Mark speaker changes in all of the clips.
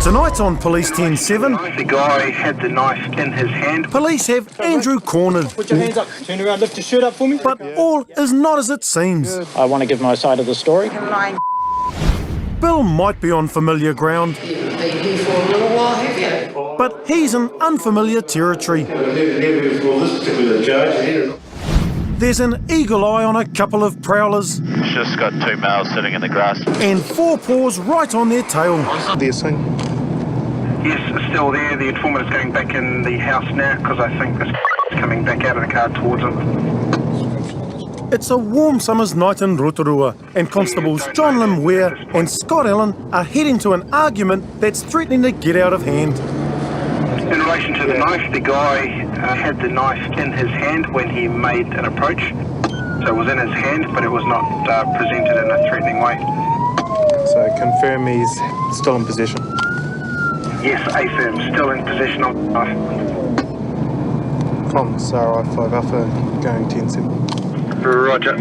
Speaker 1: Tonight on Police 10-7,
Speaker 2: the guy had the knife in his hand.
Speaker 1: police have Andrew cornered.
Speaker 3: Put your hands up. Turn around, lift your shirt up for me.
Speaker 1: But all is not as it seems.
Speaker 4: I want to give my side of the story.
Speaker 1: Bill might be on familiar ground,
Speaker 5: You've been here for a little while, have you?
Speaker 1: but he's in unfamiliar territory. There's an eagle eye on a couple of prowlers
Speaker 6: It's just got 2 males sitting in the grass.
Speaker 1: and 4 paws right on their tail.
Speaker 2: Yes, it's still there. The informant is going back in the house now because I think this is coming back out of the car towards him.
Speaker 1: It's a warm summer's night in Rotorua, and Constables John Lim Ware and Scott Allen are heading to an argument that's threatening to get out of hand.
Speaker 2: In relation to the knife, the guy had the knife in his hand when he made an approach. So it was in his hand, but it was not presented in a threatening way.
Speaker 7: So confirm he's still in possession.
Speaker 2: Yes, affirm, still in possession of the knife.
Speaker 7: From Sarah 5 Alpha going 10-7.
Speaker 2: Roger.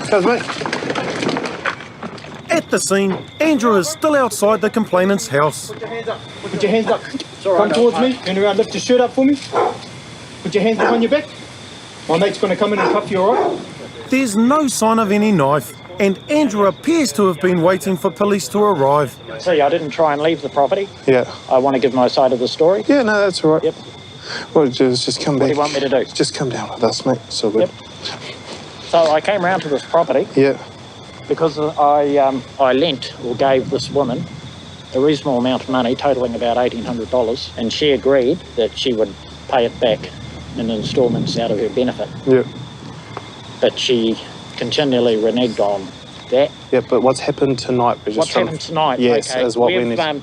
Speaker 7: How's mate?
Speaker 1: At the scene, Andrew is still outside the complainant's house.
Speaker 3: Put your hands up. Put your hands up. Come towards me. Turn around, lift your shirt up for me. Put your hands behind your back. My mate's going to come in and cuff you, all right?
Speaker 1: There's no sign of any knife, and Andrew appears to have been waiting for police to arrive.
Speaker 4: See, I didn't try and leave the property.
Speaker 7: Yeah.
Speaker 4: I want to give my side of the story.
Speaker 7: Yeah, no, that's all right.
Speaker 4: Yep.
Speaker 7: Well, just come back.
Speaker 4: What do you want me to do?
Speaker 7: Just come down with us, mate. So good.
Speaker 4: Yep. So I came round to this property
Speaker 7: Yeah.
Speaker 4: because I lent or gave this woman a reasonable amount of money, totalling about $1,800, and she agreed that she would pay it back in instalments out of her benefit.
Speaker 7: Yeah.
Speaker 4: But she continually reneged on that.
Speaker 7: Yeah, but what's happened tonight?
Speaker 4: What's happened tonight?
Speaker 7: Yes,
Speaker 4: okay.
Speaker 7: is what we need.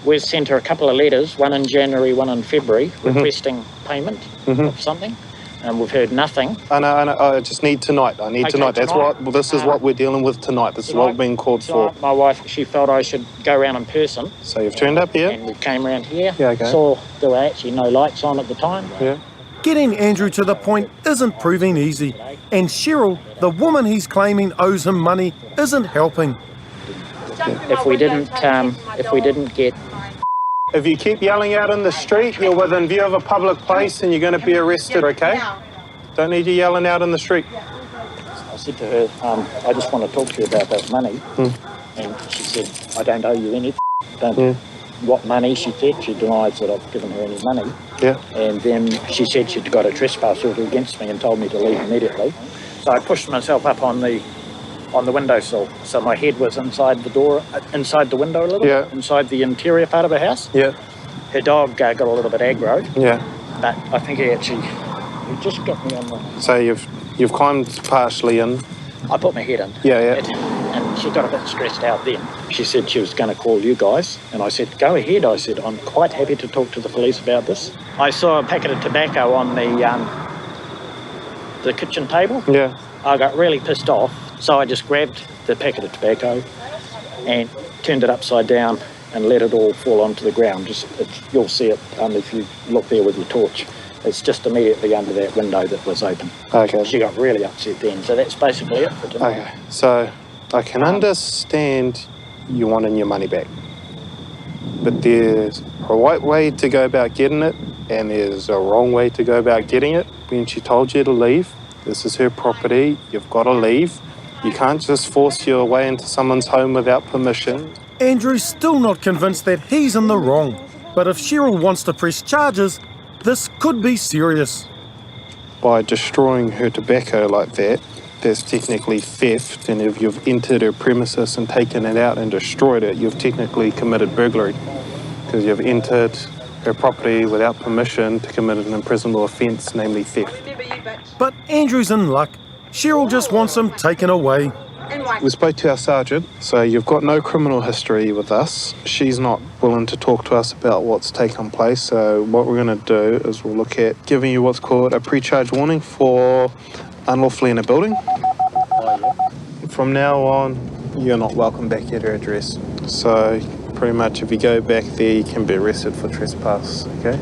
Speaker 4: We've sent her a couple of letters, one in January, one in February, requesting payment of something, and we've heard nothing.
Speaker 7: I know. I just need tonight. I need
Speaker 4: Okay,
Speaker 7: tonight. That's
Speaker 4: tonight.
Speaker 7: what. This is what we're dealing with tonight. This is what we're being called for.
Speaker 4: My wife, she felt I should go around in person,
Speaker 7: So you've turned up here.
Speaker 4: and we came around here.
Speaker 7: Yeah, okay.
Speaker 4: Saw there were actually no lights on at the time.
Speaker 7: Yeah.
Speaker 1: Getting Andrew to the point isn't proving easy, and Cheryl, the woman he's claiming owes him money, isn't helping.
Speaker 4: If we didn't get
Speaker 7: If you keep yelling out in the street, you're within view of a public place and you're going to be arrested, okay? Don't need you yelling out in the street.
Speaker 4: I said to her, I just want to talk to you about that money. And she said, I don't owe you any. What money? She said. She denies that I've given her any money.
Speaker 7: Yeah.
Speaker 4: And then she said she'd got a trespass order against me and told me to leave immediately. So I pushed myself up on the windowsill. So my head was inside the door, inside the window a little,
Speaker 7: Yeah.
Speaker 4: inside the interior part of the house.
Speaker 7: Yeah.
Speaker 4: Her dog got a little bit aggro,
Speaker 7: Yeah.
Speaker 4: but I think he just got me on the...
Speaker 7: So you've climbed partially in.
Speaker 4: I put my head in.
Speaker 7: Yeah.
Speaker 4: And she got a bit stressed out then. She said she was going to call you guys. And I said, go ahead. I said, I'm quite happy to talk to the police about this. I saw a packet of tobacco on the kitchen table.
Speaker 7: Yeah.
Speaker 4: I got really pissed off. So I just grabbed the packet of tobacco and turned it upside down and let it all fall onto the ground. You'll see it if you look there with your torch. It's just immediately under that window that was open.
Speaker 7: Okay.
Speaker 4: She got really upset then. So that's basically it for tonight.
Speaker 7: Okay. So I can understand you wanting your money back. But there's a right way to go about getting it and there's a wrong way to go about getting it. When she told you to leave, this is her property, you've got to leave. You can't just force your way into someone's home without permission.
Speaker 1: Andrew's still not convinced that he's in the wrong, but if Cheryl wants to press charges, this could be serious.
Speaker 7: By destroying her tobacco like that, that's technically theft, and if you've entered her premises and taken it out and destroyed it, you've technically committed burglary, because you've entered her property without permission to commit an imprisonable offence, namely theft.
Speaker 1: But Andrew's in luck. Cheryl just wants him taken away.
Speaker 7: We spoke to our sergeant, so you've got no criminal history with us. She's not willing to talk to us about what's taken place, so what we're going to do is we'll look at giving you what's called a pre-charge warning for unlawfully in a building. From now on, you're not welcome back at her address. So pretty much if you go back there, you can be arrested for trespass, okay?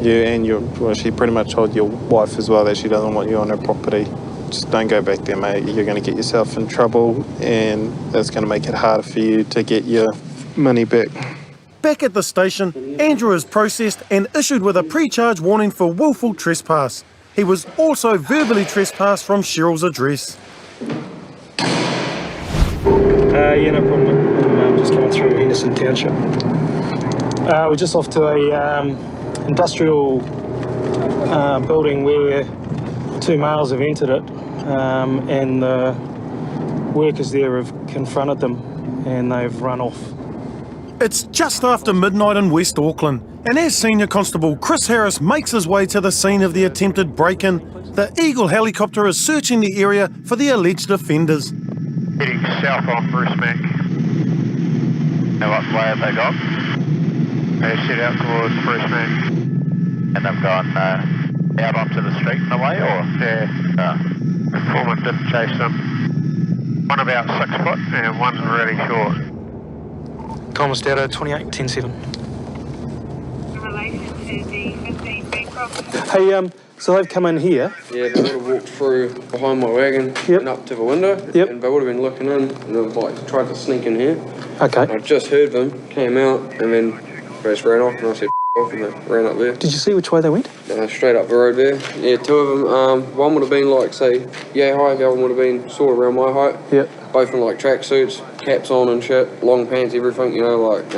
Speaker 7: You and she pretty much told your wife as well that she doesn't want you on her property. just don't go back there, mate. You're going to get yourself in trouble, and that's going to make it harder for you to get your money back.
Speaker 1: Back at the station, Andrew is processed and issued with a pre-charge warning for willful trespass. He was also verbally trespassed from Cheryl's address.
Speaker 8: Yeah, no problem. I'm just coming through Henderson Township. We're just off to a industrial building where 2 males have entered it, and the workers there have confronted them and they've run off.
Speaker 1: It's just after midnight in West Auckland, and as Senior Constable Chris Harris makes his way to the scene of the attempted break-in, the Eagle helicopter is searching the area for the alleged offenders.
Speaker 6: Heading south on Bruce Mac. Now what way have they gone? They set out towards Bruce Mac. And they've gone out onto the street in a way, or? Yeah. Foreman didn't chase them. One about 6 foot and one really short.
Speaker 8: Thomas Data 28-10-7.
Speaker 9: In relation to the 15 Bancroft.
Speaker 8: Hey, so they've come in here.
Speaker 10: Yeah, they would have walked through behind my wagon and up to the window.
Speaker 8: Yep.
Speaker 10: And they would have been looking in, and they like tried to sneak in here.
Speaker 8: Okay.
Speaker 10: I just heard them, came out, and then they just ran off, and I said off, and they ran up there.
Speaker 8: Did you see which way they went?
Speaker 10: Straight up the road there. Yeah, 2 of them. One would have been like, say, yay high, the other one would have been sort of around my height.
Speaker 8: Yep.
Speaker 10: Both in like tracksuits, caps on and shit, long pants, everything, you know, like,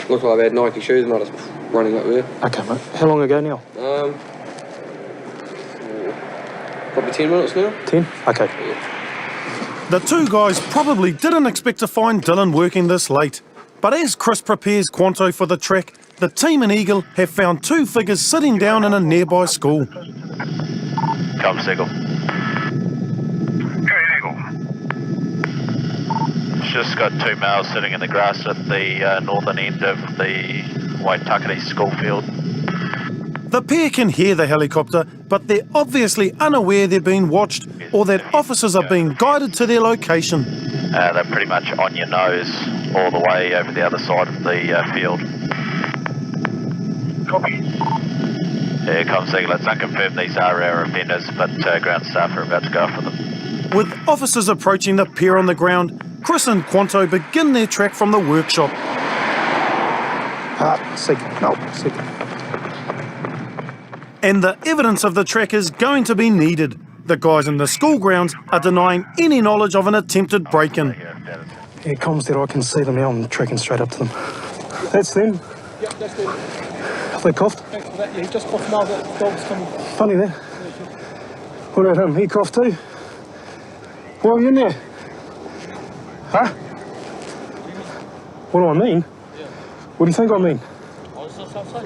Speaker 10: looked like they had Nike shoes, and I was running up there.
Speaker 8: Okay, mate. How long ago now?
Speaker 10: Probably 10 minutes now.
Speaker 8: 10? Okay.
Speaker 10: Yeah.
Speaker 1: The two guys probably didn't expect to find Dylan working this late. But as Chris prepares Quanto for the trek, the team in Eagle have found 2 figures sitting down in a nearby school.
Speaker 6: Come, Seagull. Just got 2 males sitting in the grass at the northern end of the Waitakere school field.
Speaker 1: The pair can hear the helicopter, but they're obviously unaware they're being watched or that officers are being guided to their location.
Speaker 6: They're pretty much on your nose all the way over the other side of the field.
Speaker 2: Copy.
Speaker 6: Here comes Eagle. It's unconfirmed these are our offenders, but ground staff are about to go after them.
Speaker 1: With officers approaching the pair on the ground, Chris and Quanto begin their trek from the workshop.
Speaker 8: Second.
Speaker 1: And the evidence of the trek is going to be needed. The guys in the school grounds are denying any knowledge of an attempted break-in.
Speaker 8: Yeah, comms there, I can see them now. I'm tracking straight up to them. That's them.
Speaker 3: Yep, that's them.
Speaker 8: Have they coughed?
Speaker 3: Thanks for that. Yeah, he just coughed now that dog's coming.
Speaker 8: Funny that. What about him? He coughed too? Why are you in there? Huh? What do I mean?
Speaker 3: Yeah.
Speaker 8: What do you think I mean?
Speaker 3: I was just outside.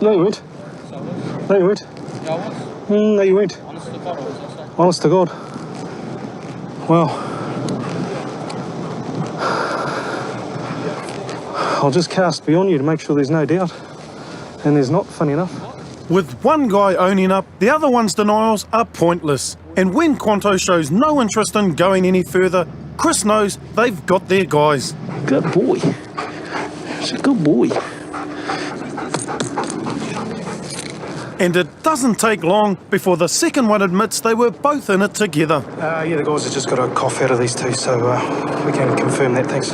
Speaker 8: No, you weren't. No, you weren't.
Speaker 3: Yeah, I was.
Speaker 8: No, you weren't.
Speaker 3: Honest to God, I was outside.
Speaker 8: Honest to God. Well, I'll just cast beyond you to make sure there's no doubt. And there's not, funny enough.
Speaker 1: With one guy owning up, the other one's denials are pointless. And when Quanto shows no interest in going any further, Chris knows they've got their guys.
Speaker 8: Good boy. He's a good boy.
Speaker 1: And it doesn't take long before the second one admits they were both in it together.
Speaker 8: Yeah, the guys have just got a cough out of these two, so we can confirm that, thanks.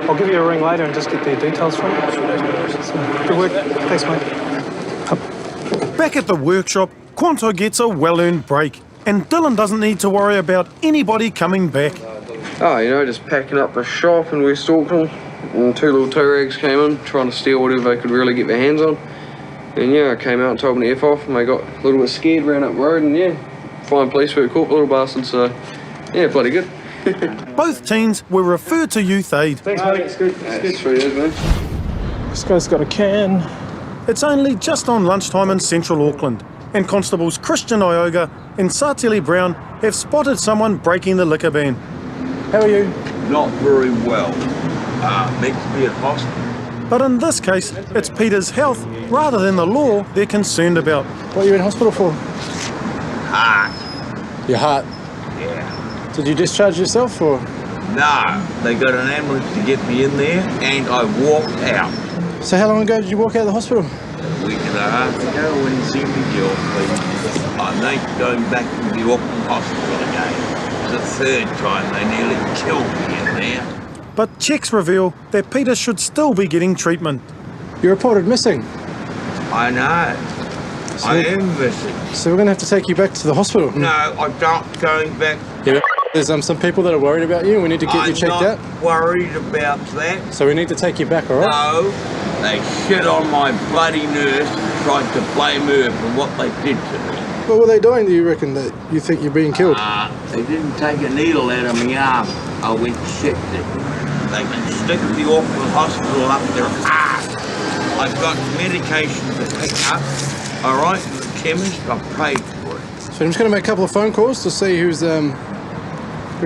Speaker 8: I'll give you a ring later and just get their details from you. Good work. Thanks, mate.
Speaker 1: Back at the workshop, Quanto gets a well-earned break, and Dylan doesn't need to worry about anybody coming back.
Speaker 10: Oh, you know, just packing up a shop in West Auckland, and 2 little tow rags came in, trying to steal whatever they could really get their hands on. And yeah, I came out and told them to F off, and they got a little bit scared, ran up the road, and yeah, fine police work, caught the little bastards, so yeah, bloody good.
Speaker 1: Both teens were referred to Youth Aid.
Speaker 8: Thanks, mate. It's good.
Speaker 10: That's 3 years, man.
Speaker 8: This guy's got a can.
Speaker 1: It's only just on lunchtime in central Auckland, and Constables Christian Ioga and Sartili Brown have spotted someone breaking the liquor ban.
Speaker 8: How are you?
Speaker 11: Not very well. Needs to be at hospital.
Speaker 1: But in this case, it's Peter's health rather than the law they're concerned about.
Speaker 8: What are you in hospital for?
Speaker 11: Heart.
Speaker 8: Your heart.
Speaker 11: Yeah.
Speaker 8: Did you discharge yourself or?
Speaker 11: No, they got an ambulance to get me in there, and I walked out.
Speaker 8: So how long ago did you walk out of the hospital?
Speaker 11: A week and a half ago when you see me, Joe, please. I I'm not going back to the Auckland hospital again. It's the third time they nearly killed me in there.
Speaker 1: But checks reveal that Peter should still be getting treatment.
Speaker 8: You reported missing.
Speaker 11: I know.
Speaker 8: So,
Speaker 11: I am missing.
Speaker 8: So we're going to have to take you back to the hospital.
Speaker 11: No, I'm not going back.
Speaker 8: Yeah, but there's some people that are worried about you. We need to get you checked out.
Speaker 11: I'm not worried about that.
Speaker 8: So we need to take you back, all right?
Speaker 11: No, they shit on my bloody nurse and tried to blame her for what they did to me.
Speaker 8: What were they doing, do you reckon, that you think you're being killed?
Speaker 11: They didn't take a needle out of my arm. I went sick then. They can stick the Auckland hospital up their ass. I've got medication to pick up. All right, the chemist, I've paid for it.
Speaker 8: So I'm just going to make a couple of phone calls to see who's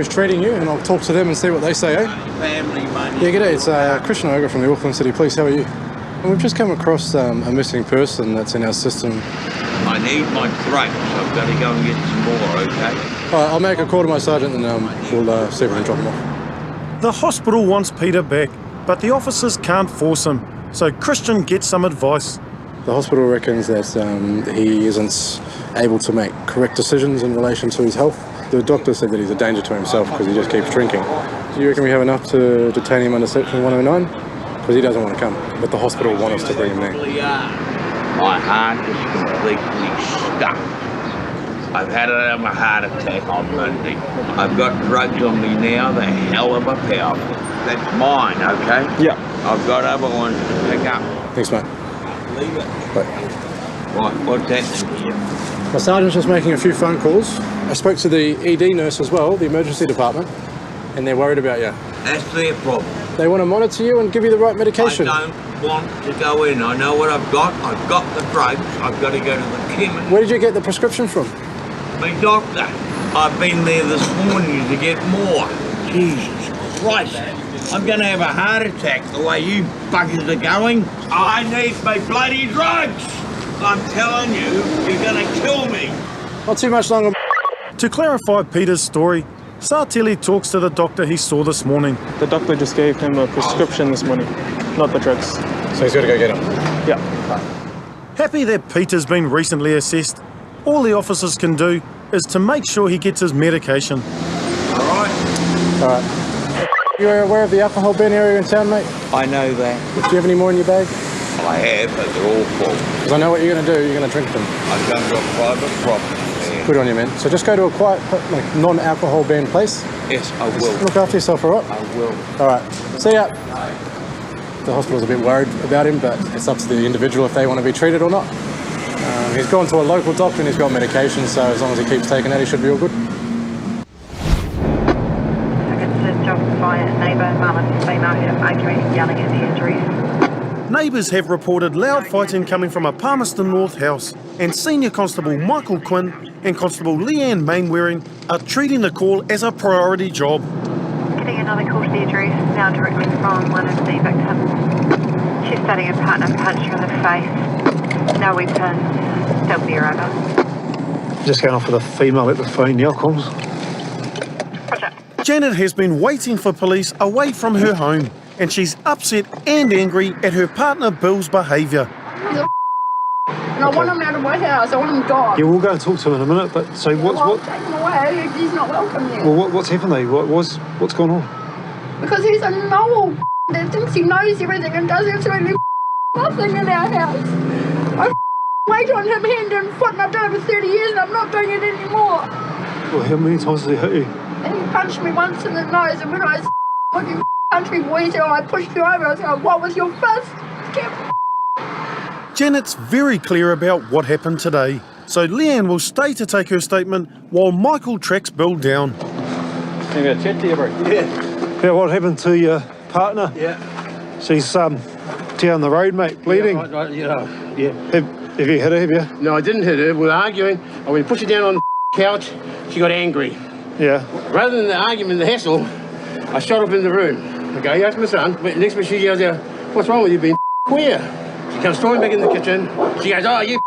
Speaker 8: treating you, and I'll talk to them and see what they say, eh?
Speaker 11: Family money.
Speaker 8: Yeah, g'day, it's Christian Ogre from the Auckland City Police. How are you? And we've just come across a missing person that's in our system.
Speaker 11: I need my throat, so I've got to go and get some more, okay?
Speaker 8: All right, I'll make a call to my sergeant and we'll see if we can drop him off.
Speaker 1: The hospital wants Peter back, but the officers can't force him, so Christian gets some advice.
Speaker 8: The hospital reckons that he isn't able to make correct decisions in relation to his health. The doctor said that he's a danger to himself because he just keeps drinking. Do you reckon we have enough to detain him under Section 109? Because he doesn't want to come, but the hospital want us to bring him there.
Speaker 11: My heart is completely stuck. I've had a heart attack on Monday. I've got drugs on me now, they're hell of a powerful. That's mine, okay?
Speaker 8: Yeah.
Speaker 11: I've got other ones to pick up.
Speaker 8: Thanks, mate.
Speaker 11: Leave it.
Speaker 8: Bye.
Speaker 11: What's happening here?
Speaker 8: My sergeant's just making a few phone calls. I spoke to the ED nurse as well, the emergency department, and they're worried about you.
Speaker 11: That's their problem.
Speaker 8: They want to monitor you and give you the right medication.
Speaker 11: I don't want to go in. I know what I've got. I've got the drugs. I've got to go to the chemist.
Speaker 8: Where did you get the prescription from?
Speaker 11: My doctor. I've been there this morning to get more. Jesus Christ. I'm going to have a heart attack the way you buggers are going. I need my bloody drugs. I'm telling you, you're going to kill me.
Speaker 8: Not too much longer.
Speaker 1: To clarify Peter's story, Sartelli talks to the doctor he saw this morning.
Speaker 12: The doctor just gave him a prescription this morning, not the drugs.
Speaker 8: So he's got to go get him?
Speaker 12: Yeah.
Speaker 1: Happy that Peter's been recently assessed, all the officers can do is to make sure he gets his medication.
Speaker 11: All right.
Speaker 8: You are aware of the alcohol ban area in town, mate?
Speaker 11: I know that.
Speaker 8: Do you have any more in your bag?
Speaker 11: I have, but they're all full.
Speaker 8: Because I know what you're going to do. You're going to drink them.
Speaker 11: I'm going to a private property.
Speaker 8: Good on you, man. So just go to a quiet, like, non-alcohol banned place.
Speaker 11: Yes, I will.
Speaker 8: Look after yourself, all right?
Speaker 11: I will.
Speaker 8: All right. See ya. The hospital's a bit worried about him, but it's up to the individual if they want to be treated or not. He's gone to a local doctor and he's got medication, so as long as he keeps taking that, he should be all good.
Speaker 1: Neighbours have reported loud fighting coming from a Palmerston North house, and Senior Constable Michael Quinn and Constable Leanne Mainwaring are treating the call as a priority job.
Speaker 9: Getting another call to the address, now directly from one of the victims. She's starting a partner punch her in the face. No weapon, still beer over.
Speaker 3: Just going off with a female at the phone now, comms.
Speaker 1: Janet has been waiting for police away from her home, and she's upset and angry at her partner Bill's behaviour.
Speaker 13: And I want him out of my house. I want him gone.
Speaker 3: Yeah, we'll go and talk to him in a minute. But so what?
Speaker 13: Take him away. He's not welcome here.
Speaker 3: Well, what's happened though? What's going on?
Speaker 13: Because he's a know-all that thinks he knows everything and does absolutely nothing in our house. I wait on him hand and foot, and I've done it for 30 years, and I'm not doing it anymore.
Speaker 3: Well, how many times did he hit you?
Speaker 13: And he punched me once in the nose, and when I said, "What you punched me, boy," so I pushed you over. I was like, "What was your fist?"
Speaker 1: Janet's very clear about what happened today, so Leanne will stay to take her statement while Michael tracks Bill down.
Speaker 12: Can I get a chat to you, bro?
Speaker 3: Yeah. Yeah, what happened to your partner?
Speaker 12: Yeah.
Speaker 3: She's down the road, mate, bleeding.
Speaker 14: Yeah.
Speaker 3: Have you hit her, have you?
Speaker 14: No, I didn't hit her. We were arguing. I went to push her down on the couch. She got angry.
Speaker 3: Yeah.
Speaker 14: Rather than the argument, the hassle, I shot up in the room. Okay, that's my son. But next minute she goes, "What's wrong with you being queer?" She comes storming back in the kitchen. She goes, "Oh, you've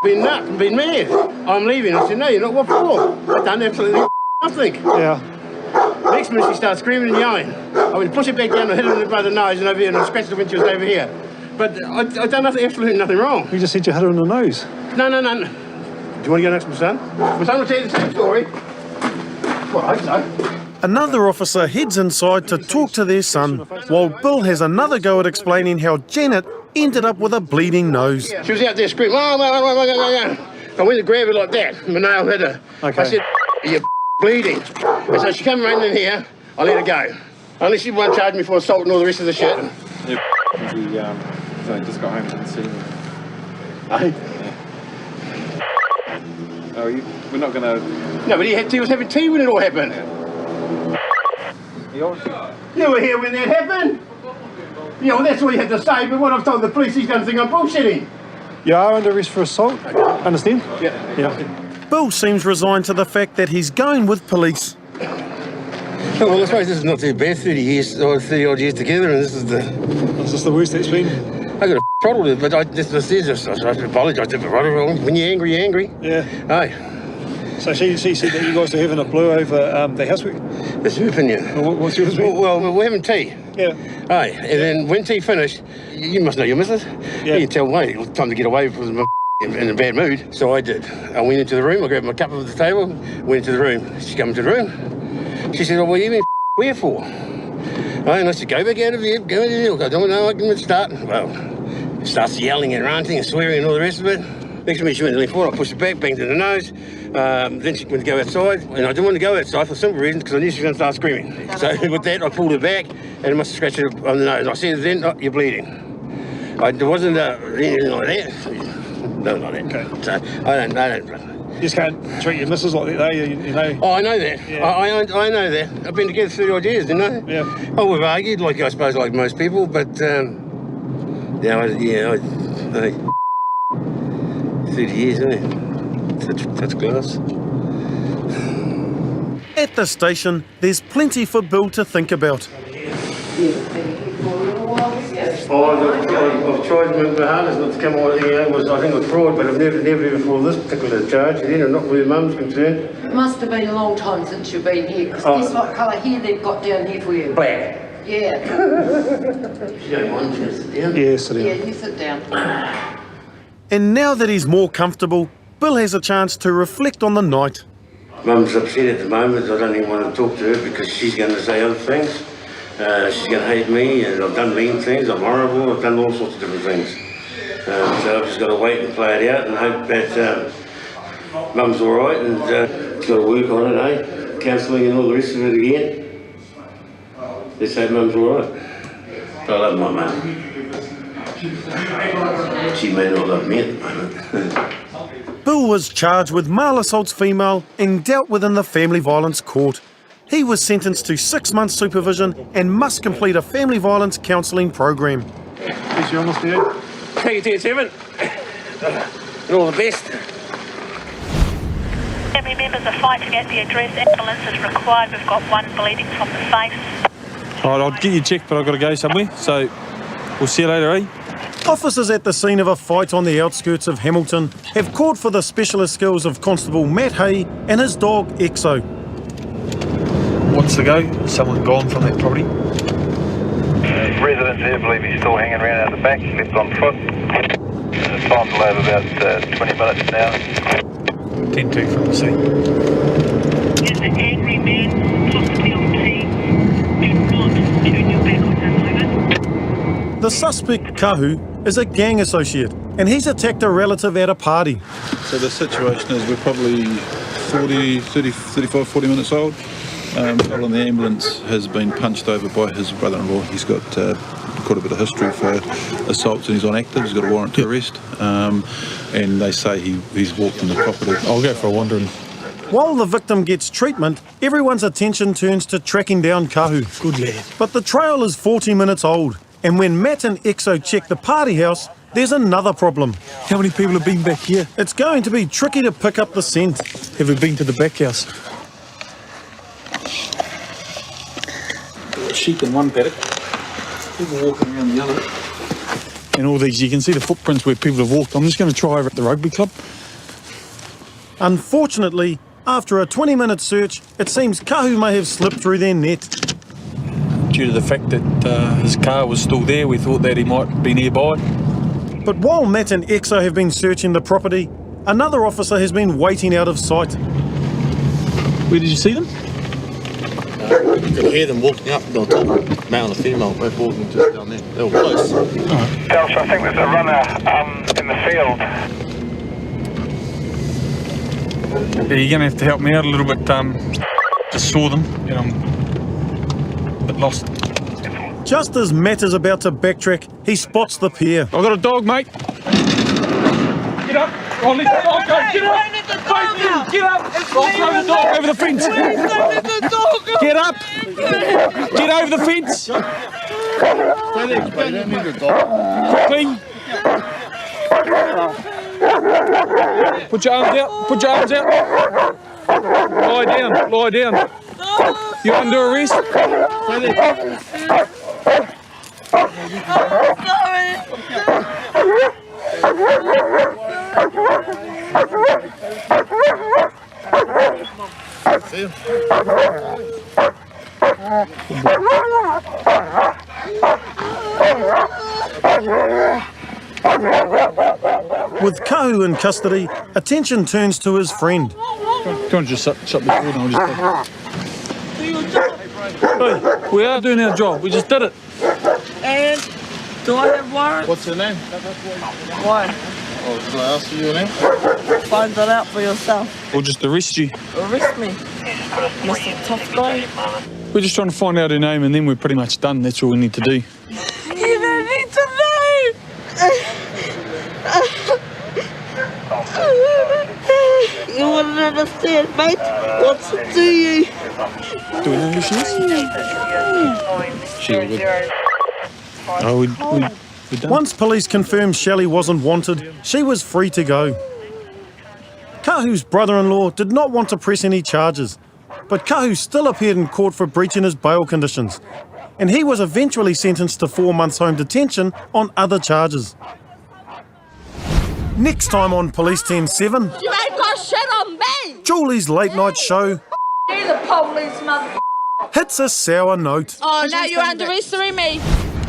Speaker 14: been nut and been mad. I'm leaving." I said, "No, you're not. What for?" I've done absolutely nothing.
Speaker 3: Yeah.
Speaker 14: Next minute she starts screaming and yelling. I went to push her back down and hit her by the nose and over here, and I scratched her when she was over here. But I've done nothing, absolutely nothing wrong.
Speaker 3: You just said you hit her in the nose.
Speaker 14: No. Do you want to go next to my son? My son will tell you the same story. Well, I hope so.
Speaker 1: Another officer heads inside to talk to their son, while Bill has another go at explaining how Janet ended up with a bleeding nose.
Speaker 14: She was out there screaming, oh. I went to grab her like that. My nail hit her.
Speaker 1: Okay.
Speaker 14: I said, you're bleeding. And so she came running in here. I let her go. Only she won't charge me for assault and all the rest of the shit.
Speaker 15: He just got home and seen him.
Speaker 14: Hey?
Speaker 15: Oh, we're not going to...
Speaker 14: No, but he was having tea when it all happened. You were here when that happened? Yeah, well, that's all you had to say, but what I've told the police, he's going to think I'm bullshitting.
Speaker 8: You are under arrest for assault, understand?
Speaker 14: Yeah.
Speaker 1: Bill seems resigned to the fact that he's going with police.
Speaker 14: Oh, well, I suppose this is not too bad, 30 years, or 30 odd years together, and this is the...
Speaker 8: Is this the worst it's been?
Speaker 14: I got a throttle it, but I just apologise if I wrote it wrong. When you're angry, you're angry.
Speaker 8: Yeah.
Speaker 14: Aye.
Speaker 8: So she said that you guys are having a blue over the housework?
Speaker 14: That's her opinion.
Speaker 8: Well, what's yours?
Speaker 14: Well, we're having tea.
Speaker 8: Yeah.
Speaker 14: Aye, and then when tea finished, you must know your missus.
Speaker 8: Yeah.
Speaker 14: You tell me, it was time to get away because I'm in a bad mood. So I did. I went into the room, I grabbed my cup off the table, went into the room. She came into the room. She said, oh, well, you been where for? And I said, go back out of here, go into here. I don't know, I can start. Well, starts yelling and ranting and swearing and all the rest of it. Next minute she went to lean forward, I pushed her back, banged her in the nose. Then she went to go outside, and I didn't want to go outside for a simple reason, because I knew she was going to start screaming. So with that, I pulled her back, and I must have scratched her on the nose. I said then, oh, you're bleeding. There wasn't anything like that. No, like that. Okay. So I don't.
Speaker 8: You just can't treat your missus like that, though, you know?
Speaker 14: Oh, I know that.
Speaker 8: Yeah.
Speaker 14: I know that. I've been together 30 odd years, didn't I?
Speaker 8: Yeah.
Speaker 14: Oh, we've argued, I suppose, like most people, but, I 30 years, isn't it? That's glass.
Speaker 1: At the station, there's plenty for Bill to think about.
Speaker 14: I've tried my hardest not to come on. I think it was fraud, but I've never even fallen this particular charge. Not where Mum's concerned.
Speaker 5: It must have been a long time since you've been here, because this what colour hair they've got down here for you?
Speaker 14: Black.
Speaker 5: Yeah.
Speaker 14: You don't mind to sit down?
Speaker 8: Yeah, sit down.
Speaker 5: Yeah, you sit down.
Speaker 1: And now that he's more comfortable, Bill has a chance to reflect on the night.
Speaker 14: Mum's upset at the moment. I don't even want to talk to her because she's going to say other things. She's going to hate me, and I've done mean things, I'm horrible, I've done all sorts of different things. So I've just got to wait and play it out and hope that Mum's all right, and got to work on it, eh? Counselling and all the rest of it again. Let's hope Mum's all right. But I love my mum. She may not love me at the moment.
Speaker 1: Bill was charged with male assaults female and dealt with in the family violence court. He was sentenced to 6 months supervision and must complete a family violence counselling program.
Speaker 8: Is you almost there?
Speaker 14: Take it to 7. And all the best.
Speaker 16: Family members are fighting at the address. Ambulance is required. We've got one bleeding from the face.
Speaker 8: All right, I'll get you checked, but I've got to go somewhere, so we'll see you later, eh?
Speaker 1: Officers at the scene of a fight on the outskirts of Hamilton have called for the specialist skills of Constable Matt Hay and his dog Exo.
Speaker 17: What's the go? Someone gone from that property?
Speaker 18: Residents here believe he's still hanging around out the back, left on foot. Time delay of about 20 minutes now.
Speaker 17: 10-2 from the scene.
Speaker 16: There's an angry man, possibly on scene. Do not turn your back on him, over.
Speaker 1: The suspect, Kahu, is a gang associate and he's attacked a relative at a party.
Speaker 19: So the situation is we're probably 35, 40 minutes old. Fellow in the ambulance has been punched over by his brother-in-law. He's got quite a bit of history for assaults and he's on active. He's got a warrant to arrest. And they say he's walked on the property.
Speaker 8: I'll go for a wander.
Speaker 1: While the victim gets treatment, everyone's attention turns to tracking down Kahu.
Speaker 8: Good lad.
Speaker 1: But the trail is 40 minutes old, and when Matt and Exo check the party house, there's another problem.
Speaker 8: How many people have been back here?
Speaker 1: It's going to be tricky to pick up the scent.
Speaker 8: Have we been to the back house?
Speaker 19: Sheep in one paddock, people walking around the other.
Speaker 8: And all these, you can see the footprints where people have walked. I'm just going to try over at the rugby club.
Speaker 1: Unfortunately, after a 20-minute search, it seems Kahu may have slipped through their net.
Speaker 8: Due to the fact that his car was still there, we thought that he might be nearby.
Speaker 1: But while Matt and Exo have been searching the property, Another officer has been waiting out of sight.
Speaker 17: Where did you see them?
Speaker 20: You could hear them walking up. They were talking, male and female, both walking just down there. They were close.
Speaker 18: Delta, I think there's a runner in the field.
Speaker 17: Yeah, you're going to have to help me out a little bit. Just saw them, and I'm a bit lost.
Speaker 1: Just as Matt is about to backtrack, he spots the pair.
Speaker 17: I've got a dog, mate. Get up. Oh, let the dog go. Get up. Get up. I'll throw the dog over the fence. Get up. Get over the fence. Quickly. Put your arms out. Put your arms out. Lie down. Lie down. You're under arrest.
Speaker 1: With Kahu in custody, attention turns to his friend.
Speaker 17: Go on, just shut the door and I'll just Hey, we are doing our job. We just did it.
Speaker 21: And do I have warrant?
Speaker 20: What's your name?
Speaker 21: Why?
Speaker 20: Oh, did I ask you your name?
Speaker 21: Find that out for yourself.
Speaker 17: We'll just arrest you.
Speaker 21: Arrest me, Mr. Tough Guy.
Speaker 17: We're just trying to find out her name and then we're pretty much done. That's all we need to do.
Speaker 21: You don't need to know. You wouldn't understand, mate. What's it to you?
Speaker 17: Do we know who she is? She would. Oh, we're done.
Speaker 1: Once police confirmed Shelley wasn't wanted, she was free to go. Kahu's brother-in-law did not want to press any charges, but Kahu still appeared in court for breaching his bail conditions, and he was eventually sentenced to 4 months home detention on other charges. Next time on Police 10-7,
Speaker 21: You ain't got shit on me.
Speaker 1: Julie's late night show
Speaker 21: You the police, mother.
Speaker 1: hits a sour note.
Speaker 21: Oh, now you're underestimating me.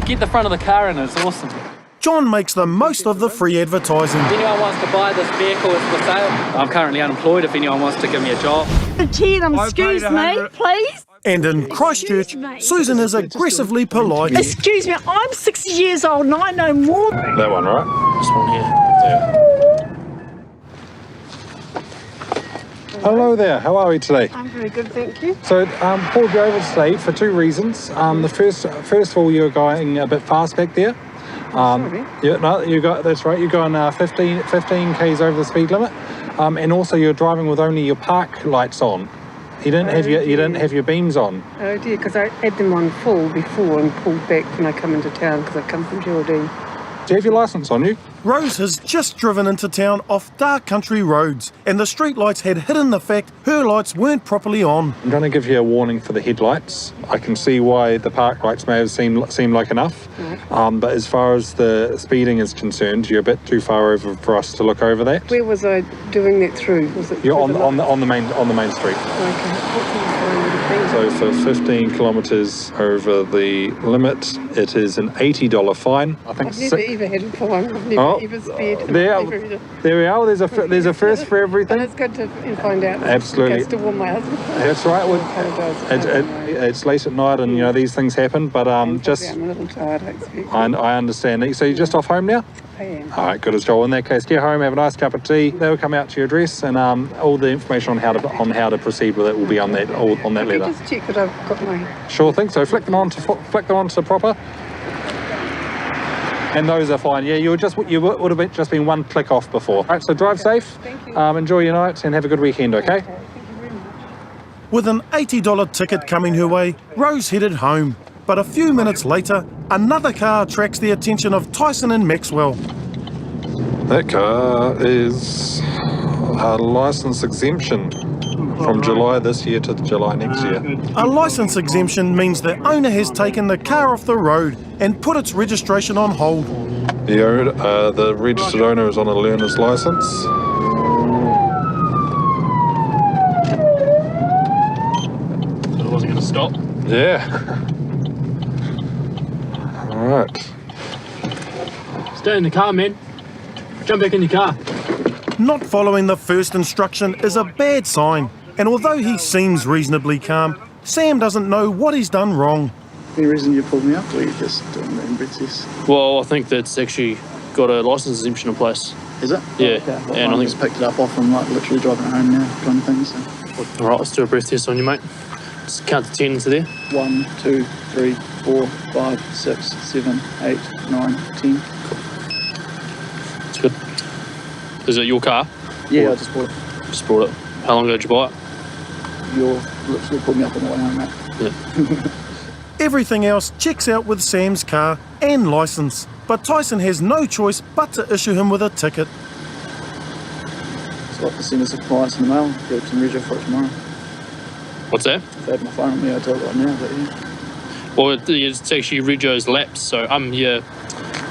Speaker 22: Get the front of the car in, it's awesome.
Speaker 1: John makes the most of the free advertising.
Speaker 22: If anyone wants to buy this vehicle, it's for sale. I'm currently unemployed if anyone wants to give me a job.
Speaker 13: Excuse me, please.
Speaker 1: And in Christchurch, Susan is aggressively polite.
Speaker 13: Excuse me, I'm 60 years old and I know more.
Speaker 20: That one, right? This one here. Yeah.
Speaker 23: Hello there, how are we today?
Speaker 13: I'm very good, thank you.
Speaker 23: So, pulled you over today for two reasons. The first of all, you're going a bit fast back there. Yeah, no, that's right. You're going 15 k's over the speed limit, and also you're driving with only your park lights on. You didn't have your beams on.
Speaker 24: Oh dear, because I had them on full before and pulled back when I come into town because I come from Geraldine.
Speaker 23: Do you have your licence on you?
Speaker 1: Rose has just driven into town off dark country roads, and the street lights had hidden the fact her lights weren't properly on.
Speaker 23: I'm going to give you a warning for the headlights. I can see why the park lights may have seemed like enough, but as far as the speeding is concerned, you're a bit too far over for us to look over that.
Speaker 24: Where was I doing that through? Was it?
Speaker 23: You're on the main street.
Speaker 24: Okay.
Speaker 23: So for 15 kilometres over the limit, it is an $80 fine. I think
Speaker 24: I've never ever had a fine. I've never ever sped.
Speaker 23: There we are. There's a first for everything.
Speaker 24: It's good to find out.
Speaker 23: Absolutely.
Speaker 24: Okay, to warn my husband.
Speaker 23: That's right. It's late at night, and these things happen. But just
Speaker 24: I'm a little tired. I expect.
Speaker 23: I understand. So you're just off home now?
Speaker 24: I am.
Speaker 23: All right, good as Joel. In that case, get home, have a nice cup of tea. They'll come out to your address, and all the information on how to proceed with it will be on that letter.
Speaker 24: Just check that I've got my.
Speaker 23: Sure thing. So flick them on to the proper. And those are fine. Yeah, you would have just been one click off before. All right, so drive safe.
Speaker 24: Thank you.
Speaker 23: Enjoy your night and have a good weekend. Okay.
Speaker 1: With an $80 ticket coming her way, Rose headed home. But a few minutes later, another car attracts the attention of Tyson and Maxwell.
Speaker 23: That car is a licence exemption from July this year to July next year.
Speaker 1: A licence exemption means the owner has taken the car off the road and put its registration on hold.
Speaker 23: The registered owner is on a learner's licence.
Speaker 22: So it wasn't going to stop?
Speaker 23: Yeah. All right.
Speaker 12: Stay in the car, man. Jump back in your car.
Speaker 1: Not following the first instruction is a bad sign, and although he seems reasonably calm, Sam doesn't know what he's done wrong.
Speaker 2: Any reason you pulled me up, or are you just doing the in-breath test?
Speaker 12: Well, I think that's actually got a licence exemption in place.
Speaker 2: Is it?
Speaker 12: Yeah,
Speaker 2: Okay. Well,
Speaker 12: and I think
Speaker 2: just picked it up off from like literally driving it home now, kind of thing. So.
Speaker 12: All right, let's do a breath test on you, mate. Just count to 10 into there.
Speaker 2: 1, 2, 3, 4, 5, 6, 7, 8, 9, 10.
Speaker 12: That's good. Is it your car?
Speaker 2: Yeah, I just bought it.
Speaker 12: Just bought it. How long ago did you buy it?
Speaker 2: You're literally put me up on the way home, mate.
Speaker 12: Yeah.
Speaker 1: Everything else checks out with Sam's car and licence, but Tyson has no choice but to issue him with a ticket.
Speaker 2: So I have to send us a compliance in the mail, get some rego for it tomorrow.
Speaker 12: What's that?
Speaker 2: If I had my phone on me, I'd tell it right now, but yeah.
Speaker 12: Well, it's actually Rego's lapsed, so I'm here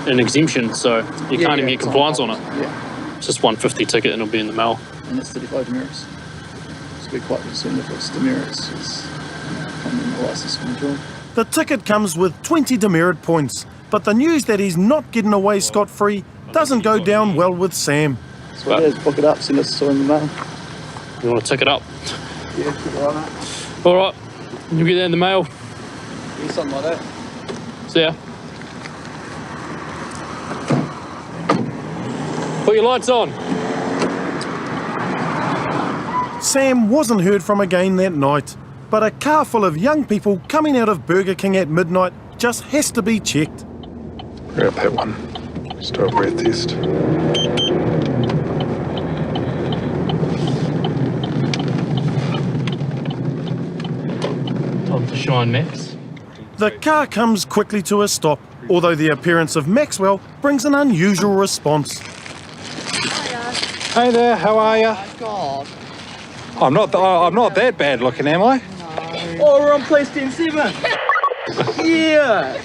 Speaker 12: an exemption, so you can't even get compliance on it.
Speaker 2: Yeah.
Speaker 12: It's just $150 ticket and it'll be in the mail.
Speaker 2: And that's 35 demerits. So we're quite concerned if it's demerits, because I'm in the licence control.
Speaker 1: The ticket comes with 20 demerit points, but the news that he's not getting away scot-free doesn't go down well with Sam.
Speaker 2: So it is, book it up, send us in the mail.
Speaker 12: You want to tick it up?
Speaker 2: Yeah, put it right up.
Speaker 12: All right, you'll get that in the mail.
Speaker 2: Yeah, something like that.
Speaker 12: See ya. Put your lights on.
Speaker 1: Sam wasn't heard from again that night, but a car full of young people coming out of Burger King at midnight just has to be checked.
Speaker 23: Grab that one. Just do a breath test.
Speaker 12: Time to shine, Max.
Speaker 1: The car comes quickly to a stop, although the appearance of Maxwell brings an unusual response.
Speaker 23: Hey there, how are you?
Speaker 21: God.
Speaker 23: I'm not that bad looking, am I?
Speaker 21: Oh, we're on PlayStation 7. Yeah.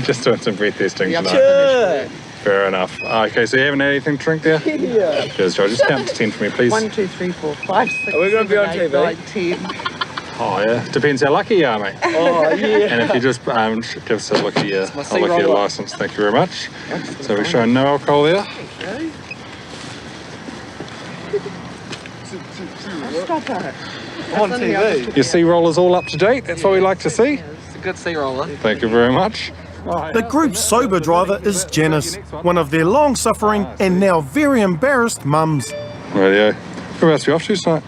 Speaker 23: Just doing some breath testing tonight.
Speaker 21: Sure.
Speaker 23: Fair enough. Okay, so you haven't had anything to drink there?
Speaker 21: Yeah.
Speaker 23: Cheers, Joe. Just count to 10 for me, please.
Speaker 21: 1, 2, 3, 4, 5, 6. Are we going to be on 7, 8, TV? 9, 10.
Speaker 23: Oh, yeah. Depends how lucky you are, mate.
Speaker 21: Oh, yeah.
Speaker 23: And if you just give us a look at your licence, thank you very much. So we're showing no alcohol there.
Speaker 21: Stop it. On TV.
Speaker 23: Your C-roll is all up to date. That's what we like to see.
Speaker 21: It's a good sea roller.
Speaker 23: Thank you very much.
Speaker 1: The group's sober driver is Janice, one of their long-suffering and now very embarrassed mums.
Speaker 23: Radio. Whereabouts are you off to tonight?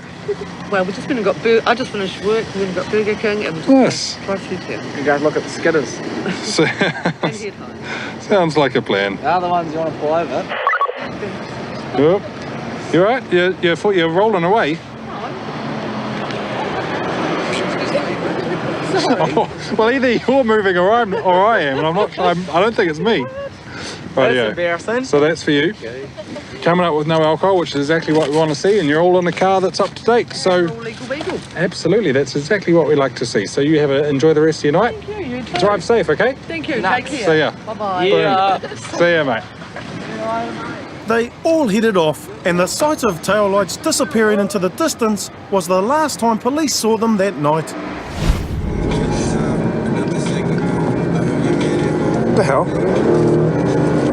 Speaker 21: Well, we just went and got I just finished work, we went and got Burger King, and we just
Speaker 23: Nice.
Speaker 21: drive through town.
Speaker 2: You guys look at the skidders.
Speaker 23: Sounds like a plan.
Speaker 2: They're the ones you want to pull over.
Speaker 23: Yep. You all right? You're rolling away. Oh, well, either you're moving or I am, and I don't think it's me.
Speaker 21: That's embarrassing.
Speaker 23: So that's for you. Coming up with no alcohol, which is exactly what we want to see, and you're all in a car that's up to date. So
Speaker 21: Legal.
Speaker 23: absolutely, that's exactly what we like to see. So you enjoy the rest of your night.
Speaker 21: Thank you. You too.
Speaker 23: Drive safe, okay?
Speaker 21: Thank you. Take care.
Speaker 23: See ya.
Speaker 21: Bye-bye.
Speaker 23: Yeah. See ya, mate.
Speaker 1: They all headed off, and the sight of taillights disappearing into the distance was the last time police saw them that night.
Speaker 4: What the hell?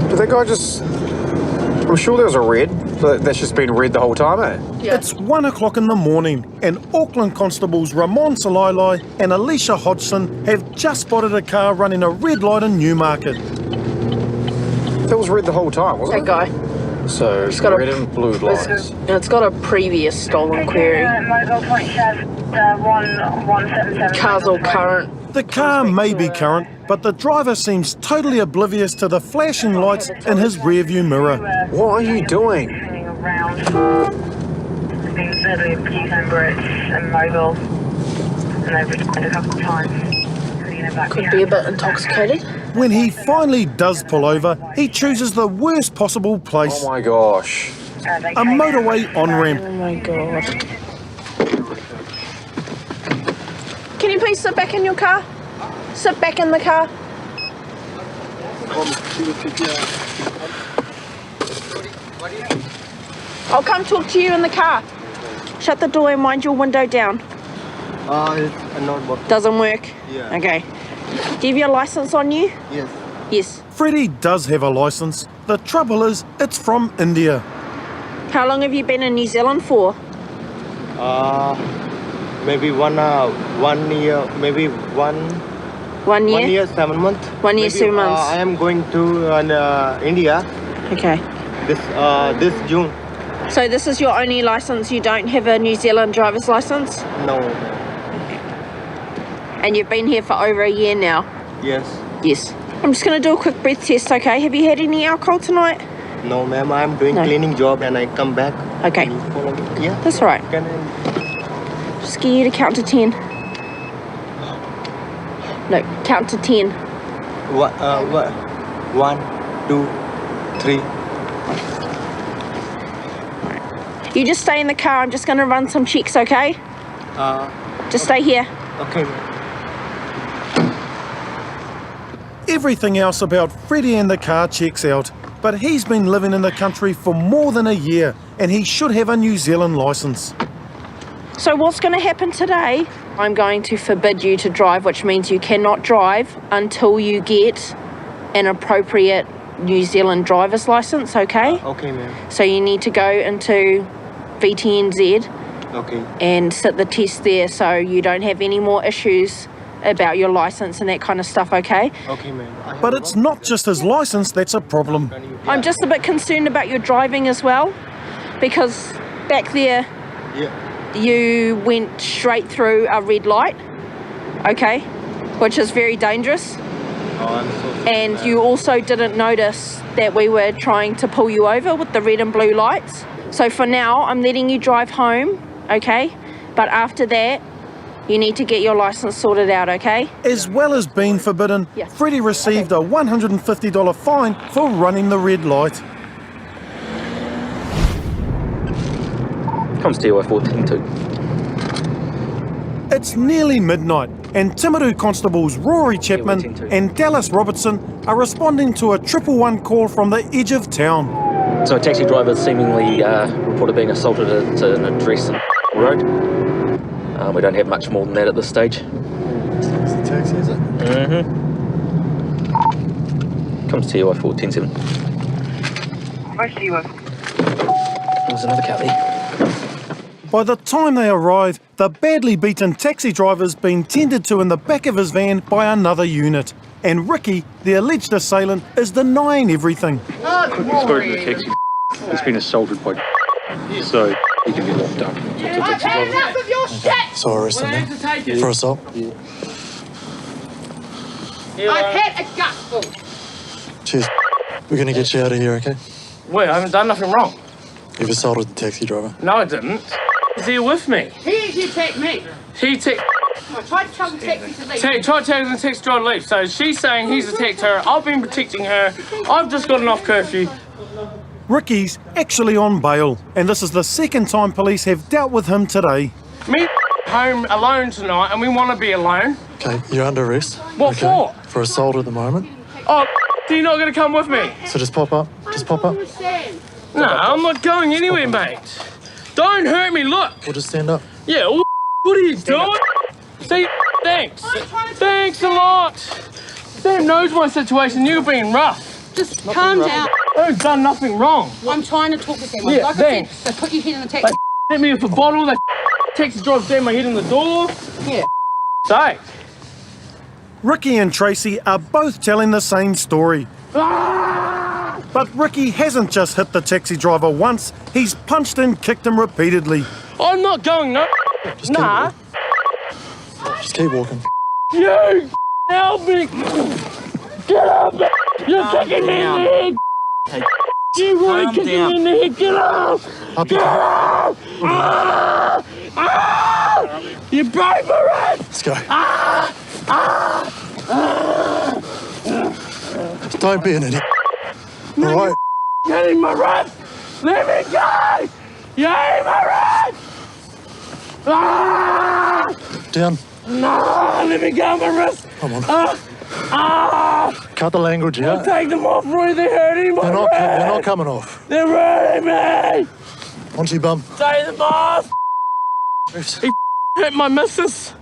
Speaker 4: Did that guy just... I'm sure there was a red, but that's just been red the whole time, eh?
Speaker 1: Yeah. It's 1 o'clock in the morning, and Auckland constables Ramon Salilai and Alicia Hodgson have just spotted a car running a red light in Newmarket.
Speaker 4: That was red the whole time, wasn't it?
Speaker 6: That guy.
Speaker 4: So,
Speaker 6: It's got
Speaker 4: red and blue lights.
Speaker 6: It's got a previous stolen query. Car's all current.
Speaker 1: The car may be current, but the driver seems totally oblivious to the flashing lights in his rearview mirror.
Speaker 4: What are you doing?
Speaker 6: Could be a bit intoxicated.
Speaker 1: When he finally does pull over, he chooses the worst possible place.
Speaker 4: Oh my gosh.
Speaker 1: A motorway on-ramp.
Speaker 6: Oh my god. Can you please sit back in your car? Sit back in the car. I'll come talk to you in the car. Shut the door and wind your window down. Doesn't work?
Speaker 2: Yeah.
Speaker 6: Okay. Do you have your license on you?
Speaker 2: Yes.
Speaker 6: Yes.
Speaker 1: Freddie does have a license. The trouble is, it's from India.
Speaker 6: How long have you been in New Zealand for?
Speaker 7: Maybe 1 year, maybe 1
Speaker 6: 1 year?
Speaker 7: 1 year, 7 months.
Speaker 6: 1 year,
Speaker 7: Maybe,
Speaker 6: 7 months.
Speaker 7: I am going to India.
Speaker 6: Okay.
Speaker 7: This June.
Speaker 6: So this is your only license, you don't have a New Zealand driver's license?
Speaker 7: No.
Speaker 6: And you've been here for over a year now?
Speaker 7: Yes.
Speaker 6: Yes. I'm just going to do a quick breath test, okay? Have you had any alcohol tonight?
Speaker 7: No, ma'am. I'm doing cleaning job and I come back.
Speaker 6: Okay.
Speaker 7: Yeah.
Speaker 6: That's all right. Just get you to count to 10. No, count to 10.
Speaker 7: What? 1, 2, 3.
Speaker 6: You just stay in the car. I'm just going to run some checks, okay? Just stay here.
Speaker 7: Okay.
Speaker 1: Everything else about Freddie and the car checks out, but he's been living in the country for more than a year and he should have a New Zealand licence.
Speaker 6: So what's going to happen today? I'm going to forbid you to drive, which means you cannot drive until you get an appropriate New Zealand driver's licence, okay?
Speaker 7: Okay, ma'am.
Speaker 6: So you need to go into VTNZ
Speaker 7: Okay.
Speaker 6: and sit the test there so you don't have any more issues about your licence and that kind of stuff, okay?
Speaker 7: Okay, ma'am.
Speaker 1: But it's not just his licence that's a problem.
Speaker 6: I'm just a bit concerned about your driving as well, because back there you went straight through a red light, okay, which is very dangerous. And you also didn't notice that we were trying to pull you over with the red and blue lights. So for now, I'm letting you drive home, okay? But after that, you need to get your licence sorted out, okay?
Speaker 1: As well as being forbidden, Freddie received a $150 fine for running the red light.
Speaker 9: Comes to TY14
Speaker 1: It's nearly midnight and Timaru constables Rory Chapman and Dallas Robertson are responding to a 111 call from the edge of town.
Speaker 9: So a taxi driver seemingly reported being assaulted at an address on the road. We don't have much more than that at this stage.
Speaker 10: It's the taxi, is it?
Speaker 9: Mm-hmm. Comes to TY14. There's another car there.
Speaker 1: By the time they arrive, the badly beaten taxi driver's been tended to in the back of his van by another unit. And Ricky, the alleged assailant, is denying everything.
Speaker 11: Spoken to the taxi. He's been assaulted by so he can be locked up.
Speaker 13: Enough of your shit!
Speaker 10: So arrested me for assault.
Speaker 13: I've had a gutful.
Speaker 10: Cheers. We're going to get you out of here, okay?
Speaker 12: Wait, I haven't done nothing wrong.
Speaker 10: You've assaulted the taxi driver.
Speaker 12: No, I didn't. He's here with me.
Speaker 13: He attacked me.
Speaker 12: He attacked...
Speaker 13: I tried to tell the taxi to leave.
Speaker 12: Tried telling the taxi driver to leave. So she's saying he's attacked her. I've been protecting her. I've just got an off curfew.
Speaker 1: Ricky's actually on bail, and this is the second time police have dealt with him today.
Speaker 12: Me home alone tonight, and we want to be alone.
Speaker 10: Okay, you're under arrest.
Speaker 12: What for?
Speaker 10: For assault at the moment.
Speaker 12: Oh, you're not going to come with me?
Speaker 10: So just pop up. Just pop up.
Speaker 12: No, I'm not going anywhere, mate. Don't hurt me, look.
Speaker 10: We'll just stand up.
Speaker 12: Yeah, what are you doing? See, thanks. Thanks a lot. Sam knows my situation. You're being rough.
Speaker 13: Just calm down.
Speaker 12: I've done nothing wrong.
Speaker 13: I'm trying to talk to them.
Speaker 12: Yeah,
Speaker 13: like
Speaker 12: thanks.
Speaker 13: I said, they put your head in the taxi.
Speaker 12: They hit me with a bottle. They taxi driver jammed my head in the door.
Speaker 13: Yeah.
Speaker 12: Say.
Speaker 1: Ricky and Tracy are both telling the same story. But Ricky hasn't just hit the taxi driver once, he's punched and kicked him repeatedly.
Speaker 12: I'm not going, no. Nah.
Speaker 10: Just keep walking.
Speaker 12: You help me. Get up. You're kicking me in the head. You really kicking me in the head. Get up. Get up. You broke my rib.
Speaker 10: Let's go. Don't be an idiot.
Speaker 12: No,
Speaker 10: all right.
Speaker 12: You're getting my rib. Let me go. You ate my rib.
Speaker 10: Down.
Speaker 12: No, let me go, my wrist.
Speaker 10: Come on. Cut the language
Speaker 12: I'll
Speaker 10: out.
Speaker 12: take them off, Roy. They're hurting my
Speaker 10: They're not coming off.
Speaker 12: They're hurting me.
Speaker 10: Onto your bum.
Speaker 12: Take them off. He hit my missus.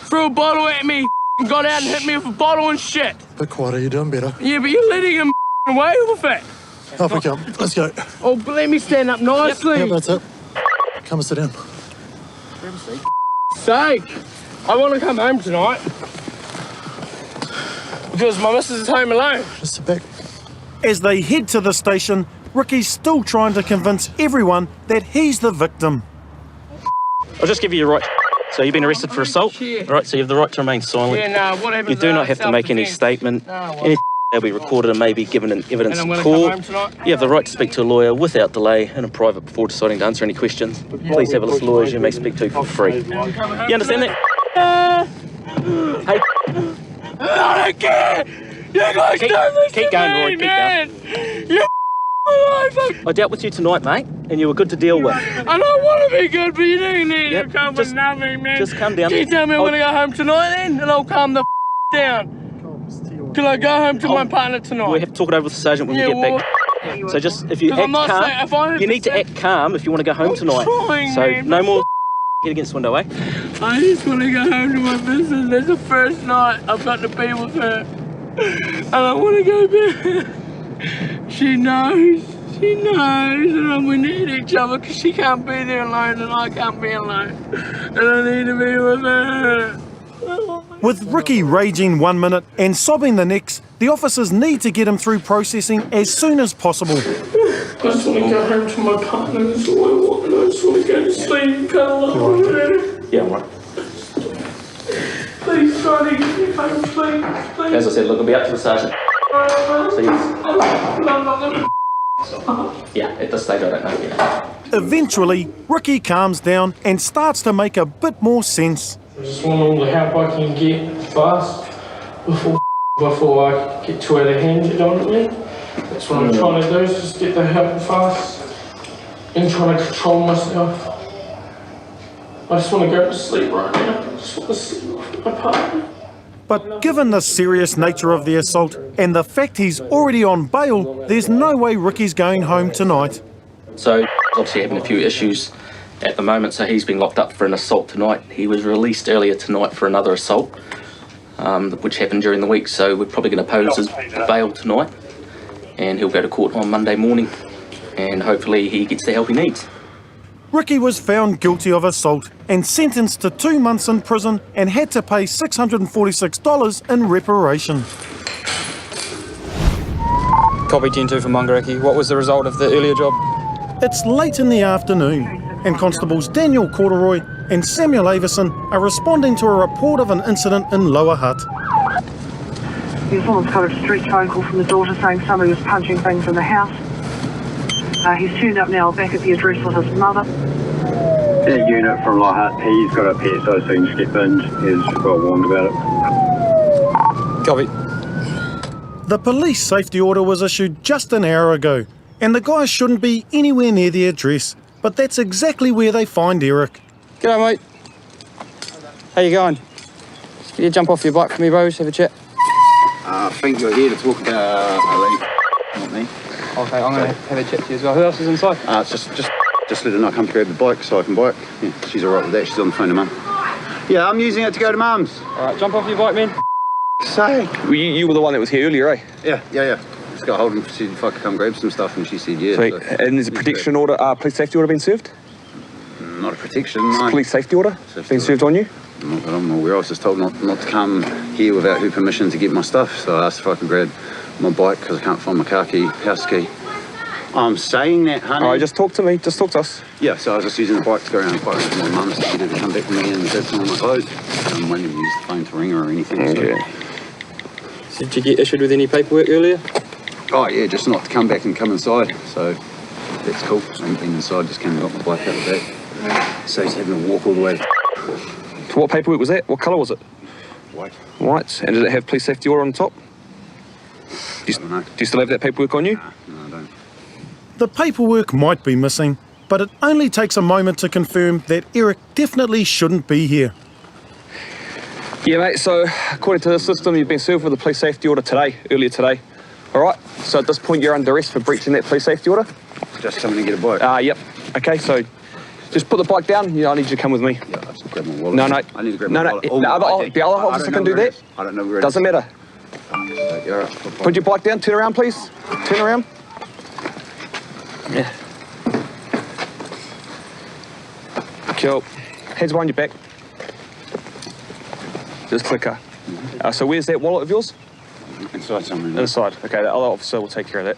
Speaker 12: Threw a bottle at me. Got out and hit me with a bottle and shit.
Speaker 10: Bit quiet, are you doing better?
Speaker 12: Yeah, but you're letting him away with it.
Speaker 10: Off we come. Let's go.
Speaker 12: Oh, but let me stand up nicely.
Speaker 10: Yep, that's it. Come and sit down.
Speaker 12: Sake, I want to come home tonight because my missus is home alone.
Speaker 10: Just sit back.
Speaker 1: As they head to the station, Ricky's still trying to convince everyone that he's the victim.
Speaker 9: I'll just give you your right. So you've been arrested for assault, all right? So you have the right to remain silent.
Speaker 12: Yeah, no, what happens?
Speaker 9: You do not have to make any statement. Any they'll be recorded and may be given in evidence in court. You have the right to speak to a lawyer without delay and in private before deciding to answer any questions. Please have a list of lawyers you may speak to for free. You understand that? Hey.
Speaker 12: I don't care. You guys
Speaker 9: keep going, Roy. Keep going. I dealt with you tonight, mate, and you were good to deal with.
Speaker 12: I don't want to be good, but you don't need to come with nothing, man.
Speaker 9: Just calm down.
Speaker 12: Can you tell me I want to go home tonight then, and I'll calm the down? Can I go home to my partner tonight?
Speaker 9: We'll have to talk it over with the sergeant when you get back. So just, if you act calm, you need to act calm if you want to go home tonight. So no more head against the window, eh?
Speaker 12: I just want to go home to my business. That's the first night I've got to be with her. And I want to go back. She knows that I'm going to hit each other because she can't be there alone and I can't be alone. And I need to be with her.
Speaker 1: With Ricky raging 1 minute and sobbing the next, the officers need to get him through processing as soon as possible.
Speaker 12: I just want to go home to my partner, that's all I want. And I just want to go to sleep and cuddle up with her.
Speaker 9: Yeah, I'm right.
Speaker 12: Please try to get me home, please.
Speaker 9: As I said, look, I'll be up to the sergeant. Yeah, at this stage I don't know yet.
Speaker 1: Eventually, Ricky calms down and starts to make a bit more sense.
Speaker 12: I just want all the help I can get fast before I get too out of hand, you know what I mean? That's what I'm trying to do, is just get the help fast and trying to control myself. I just want to go to sleep right now. I just want to sleep with my partner.
Speaker 1: But given the serious nature of the assault and the fact he's already on bail, there's no way Ricky's going home tonight.
Speaker 9: So, obviously having a few issues at the moment, so he's been locked up for an assault tonight. He was released earlier tonight for another assault, which happened during the week, so we're probably going to oppose his bail tonight, and he'll go to court on Monday morning, and hopefully he gets the help he needs.
Speaker 1: Ricky was found guilty of assault and sentenced to 2 months in prison and had to pay $646 in reparation.
Speaker 3: Copy 10-2 from Mangaraki. What was the result of the earlier job?
Speaker 1: It's late in the afternoon, and Constables Daniel Corduroy and Samuel Avison are responding to a report of an incident in Lower Hutt.
Speaker 5: His woman's got a distress phone call from the daughter saying somebody was punching things in the house. He's turned up now back at the address with his mother.
Speaker 14: That unit from Lower Hutt, he's got a PSO scene to step in. He's got warned about it.
Speaker 3: Copy.
Speaker 1: The police safety order was issued just an hour ago, and the guys shouldn't be anywhere near the address, but that's exactly where they find Eric.
Speaker 3: G'day, mate. How you going? Can you jump off your bike for me, bro? Just have a chat.
Speaker 14: I think you're here to talk about a lady, not me.
Speaker 3: Okay, I'm going to have a chat to you as well. Who else is inside?
Speaker 14: Just let her not come to grab the bike so I can bike. Yeah, she's all right with that. She's on the phone to Mum. Yeah, I'm using it to go to Mum's.
Speaker 3: All right, jump off your bike, man.
Speaker 14: Sake.
Speaker 15: Well, you were the one that was here earlier, eh?
Speaker 14: Yeah. Just got hold of her, said if I could come grab some stuff, and she said yeah.
Speaker 15: Sweet.
Speaker 14: So,
Speaker 15: and there's a protection order, police safety order been served?
Speaker 14: Not a protection, no.
Speaker 15: Police safety order been served on you?
Speaker 14: Not that I'm aware. I was just told not to come here without her permission to get my stuff, so I asked if I could grab my bike because I can't find my car key, house key. I'm saying that, honey.
Speaker 15: All right, just talk to me. Just talk to us.
Speaker 14: Yeah, so I was just using the bike to go around and with my mum to get her to come back with me and grab some of my clothes. I'm waiting to use the phone to ring her or anything.
Speaker 15: Okay.
Speaker 3: So did you get issued with any paperwork earlier?
Speaker 14: Oh, yeah, just not to come back and come inside. So that's cool. So I haven't been inside, just came and got my bike out the back. So he's having to walk all the way.
Speaker 15: So what paperwork was that? What colour was it?
Speaker 14: White.
Speaker 15: White. And did it have police safety order on top? Do you still have that paperwork on you?
Speaker 14: No, I don't.
Speaker 1: The paperwork might be missing, but it only takes a moment to confirm that Eric definitely shouldn't be here.
Speaker 15: Yeah, mate, so according to the system, you've been served with a police safety order earlier today. All right, so at this point, you're under arrest for breaching that police safety order?
Speaker 14: Just coming to get a bike.
Speaker 15: Yep. Okay, so just put the bike down. I need you to come with me.
Speaker 14: Yeah, I'll just grab my wallet.
Speaker 15: No.
Speaker 14: I need to grab my wallet.
Speaker 15: The other officer can do that.
Speaker 14: I don't know where it is.
Speaker 15: Doesn't matter.
Speaker 14: Yeah, all right.
Speaker 15: Put your bike down, turn around, please. Turn around. Yeah. Cool. Heads behind your back. Just clicker. So where's that wallet of yours?
Speaker 14: Inside somewhere.
Speaker 15: Inside. Okay, the other officer will take care of that.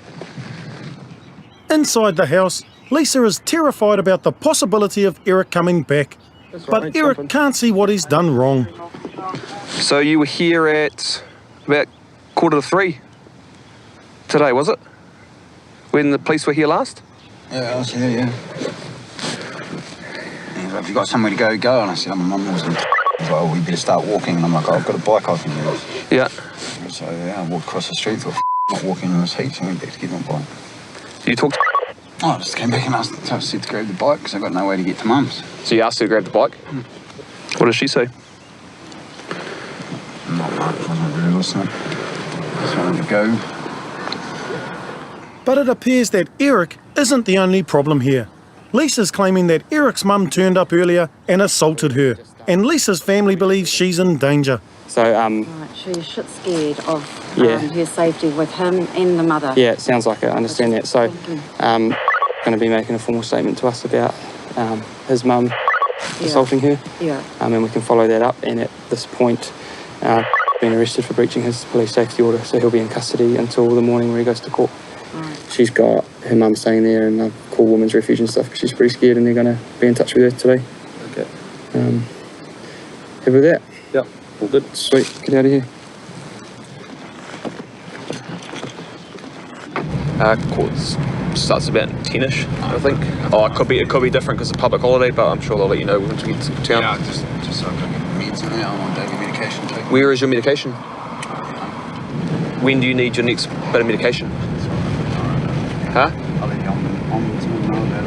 Speaker 1: Inside the house, Lisa is terrified about the possibility of Eric coming back. But Eric can't see what he's done wrong.
Speaker 15: So you were here at about 2:45 today, was it? When the police were here last?
Speaker 14: Yeah, I was here, yeah. He's like, "Have you got somewhere to go, go?" And I said, "My mum was in." He's like, "Oh, we better start walking." And I'm like, "Oh, I've got a bike I can use."
Speaker 15: Yeah.
Speaker 14: So yeah, I walked across the street, thought, not walking in this heat, so I went back to get my bike.
Speaker 15: You talked to...
Speaker 14: Oh, I just came back and asked her to grab the bike because I got no way to get to Mum's.
Speaker 15: So you asked her to grab the bike? What did she say?
Speaker 14: Not much, wasn't really listening. Just wanted to go.
Speaker 1: But it appears that Eric isn't the only problem here. Lisa's claiming that Eric's mum turned up earlier and assaulted her, and Lisa's family believes she's in danger.
Speaker 3: So,
Speaker 8: Right, she's shit scared of her safety with him and the mother.
Speaker 3: yeah, it sounds like it. I understand that. So, going to be making a formal statement to us about his mum assaulting her.
Speaker 8: Yeah.
Speaker 3: And we can follow that up. And at this point, been arrested for breaching his police safety order. So he'll be in custody until the morning where he goes to court.
Speaker 8: Right.
Speaker 3: She's got her mum staying there, and they've called Women's Refuge and stuff because she's pretty scared, and they're going to be in touch with her today.
Speaker 15: Okay.
Speaker 3: Happy with that?
Speaker 15: Yep. All good.
Speaker 3: Sweet. Get out of here.
Speaker 15: Court starts about 10ish, I think. Oh, it could be different because it's a public holiday, but I'm sure they'll let you know once we get to town.
Speaker 14: Yeah, just so I can get meds in there. I want daily medication taken.
Speaker 15: Where is your medication? When do you need your next bit of medication? Huh?
Speaker 14: I'll let the ombudsman know about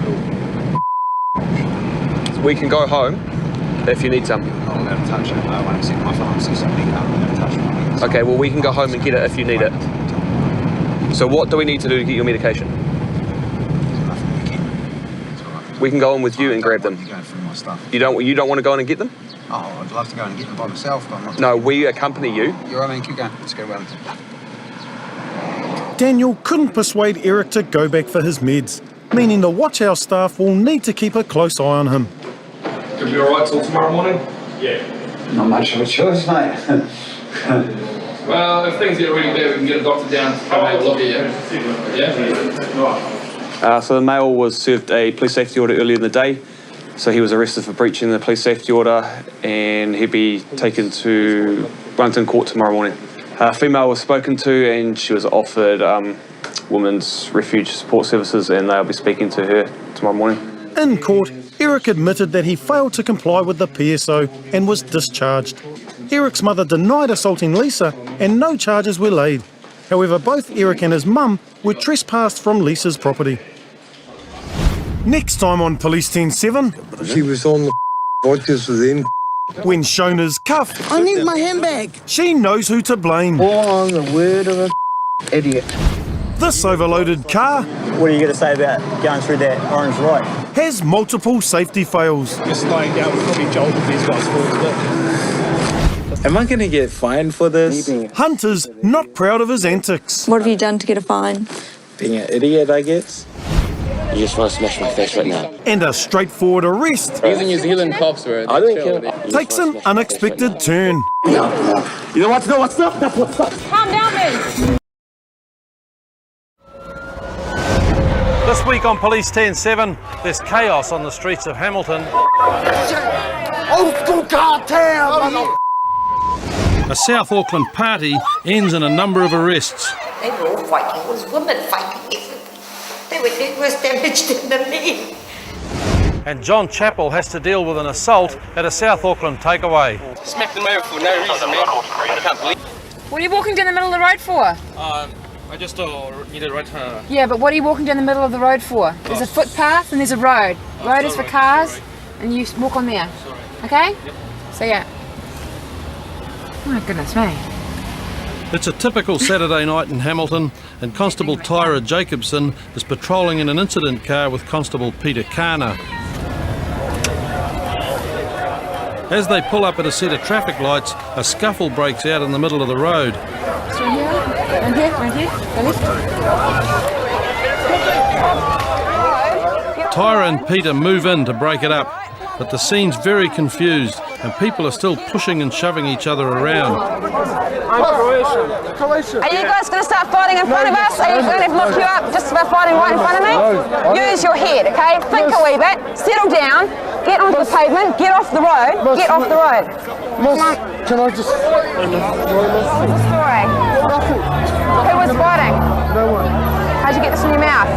Speaker 14: it all.
Speaker 15: We can go home if you need some.
Speaker 14: I'm not allowed to touch it. I won't accept my pharmacy, so I'm not allowed to touch it.
Speaker 15: Okay, well we can go home and get it if you need it. So what do we need to do to get your medication? We can go in with you and grab them.
Speaker 14: Go through my stuff.
Speaker 15: You don't want to go in and get them?
Speaker 14: Oh, I'd love to go and get them by myself, but I'm not.
Speaker 15: No, we accompany you.
Speaker 14: You're right, man. Keep going. Let's go around.
Speaker 1: Daniel couldn't persuade Eric to go back for his meds, meaning the watch house staff will need to keep a close eye on him.
Speaker 15: Could be alright till tomorrow morning? Yeah.
Speaker 14: Not much of a choice, mate.
Speaker 22: Well, if things get really bad, we can get a doctor down to come have a look at you. Yeah?
Speaker 15: So the male was served a police safety order earlier in the day. So he was arrested for breaching the police safety order, and he'd be taken to Wellington Court tomorrow morning. Female was spoken to, and she was offered Women's Refuge Support Services, and they'll be speaking to her tomorrow morning.
Speaker 1: In court, Eric admitted that he failed to comply with the PSO and was discharged. Eric's mother denied assaulting Lisa, and no charges were laid. However, both Eric and his mum were trespassed from Lisa's property. Next time on Police 10-7...
Speaker 16: She was on the vodkas with them.
Speaker 1: When Shona's cuffed...
Speaker 21: I need my handbag.
Speaker 1: She knows who to blame.
Speaker 21: Oh, on the word of an idiot.
Speaker 1: This overloaded car...
Speaker 18: What are you going to say about going through that orange light?
Speaker 1: ...has multiple safety fails.
Speaker 16: Just laying down would probably jolt if these guys fall to it.
Speaker 19: Am I going to get fined for this?
Speaker 1: Hunter's not proud of his antics.
Speaker 25: What have you done to get a fine?
Speaker 19: Being an idiot, I guess.
Speaker 26: You just want to smash my face right now.
Speaker 1: And a straightforward arrest
Speaker 22: These are New Zealand cops, bro.
Speaker 26: I didn't kill him.
Speaker 1: takes an unexpected turn.
Speaker 26: You know what's up? What's up? That's what's up.
Speaker 6: Calm down, man.
Speaker 27: This week on Police 10-7, there's chaos on the streets of Hamilton.
Speaker 21: Old school cartel!
Speaker 27: A South Auckland party ends in a number of arrests.
Speaker 28: They were all fighting. It was women fighting. They were doing worse damage than the men.
Speaker 27: And John Chappell has to deal with an assault at a South Auckland takeaway.
Speaker 22: Smacked them over for no reason, man. I can't believe.
Speaker 29: What are you walking down the middle of the road for?
Speaker 27: I just needed a right turn.
Speaker 29: Yeah, but what are you walking down the middle of the road for? There's a footpath and there's a road. Road is for cars, and you walk on there. Okay? So yeah. Oh my goodness me.
Speaker 27: It's a typical Saturday night in Hamilton, and Constable Tyra Jacobson is patrolling in an incident car with Constable Peter Kana. As they pull up at a set of traffic lights, a scuffle breaks out in the middle of the road.
Speaker 29: So here, and here, right here, go left.
Speaker 27: Tyra and Peter move in to break it up, but the scene's very confused and people are still pushing and shoving each other around.
Speaker 2: Are you guys going to start fighting in front of us? Are you going to look you up just about fighting right in front of me? Use your head, okay? Think a wee bit, settle down, get onto the pavement, get off the road, get off the road. Come on.
Speaker 16: Can I just...
Speaker 2: What's the story? Who was fighting?
Speaker 16: No one.
Speaker 2: How'd you get this in your mouth?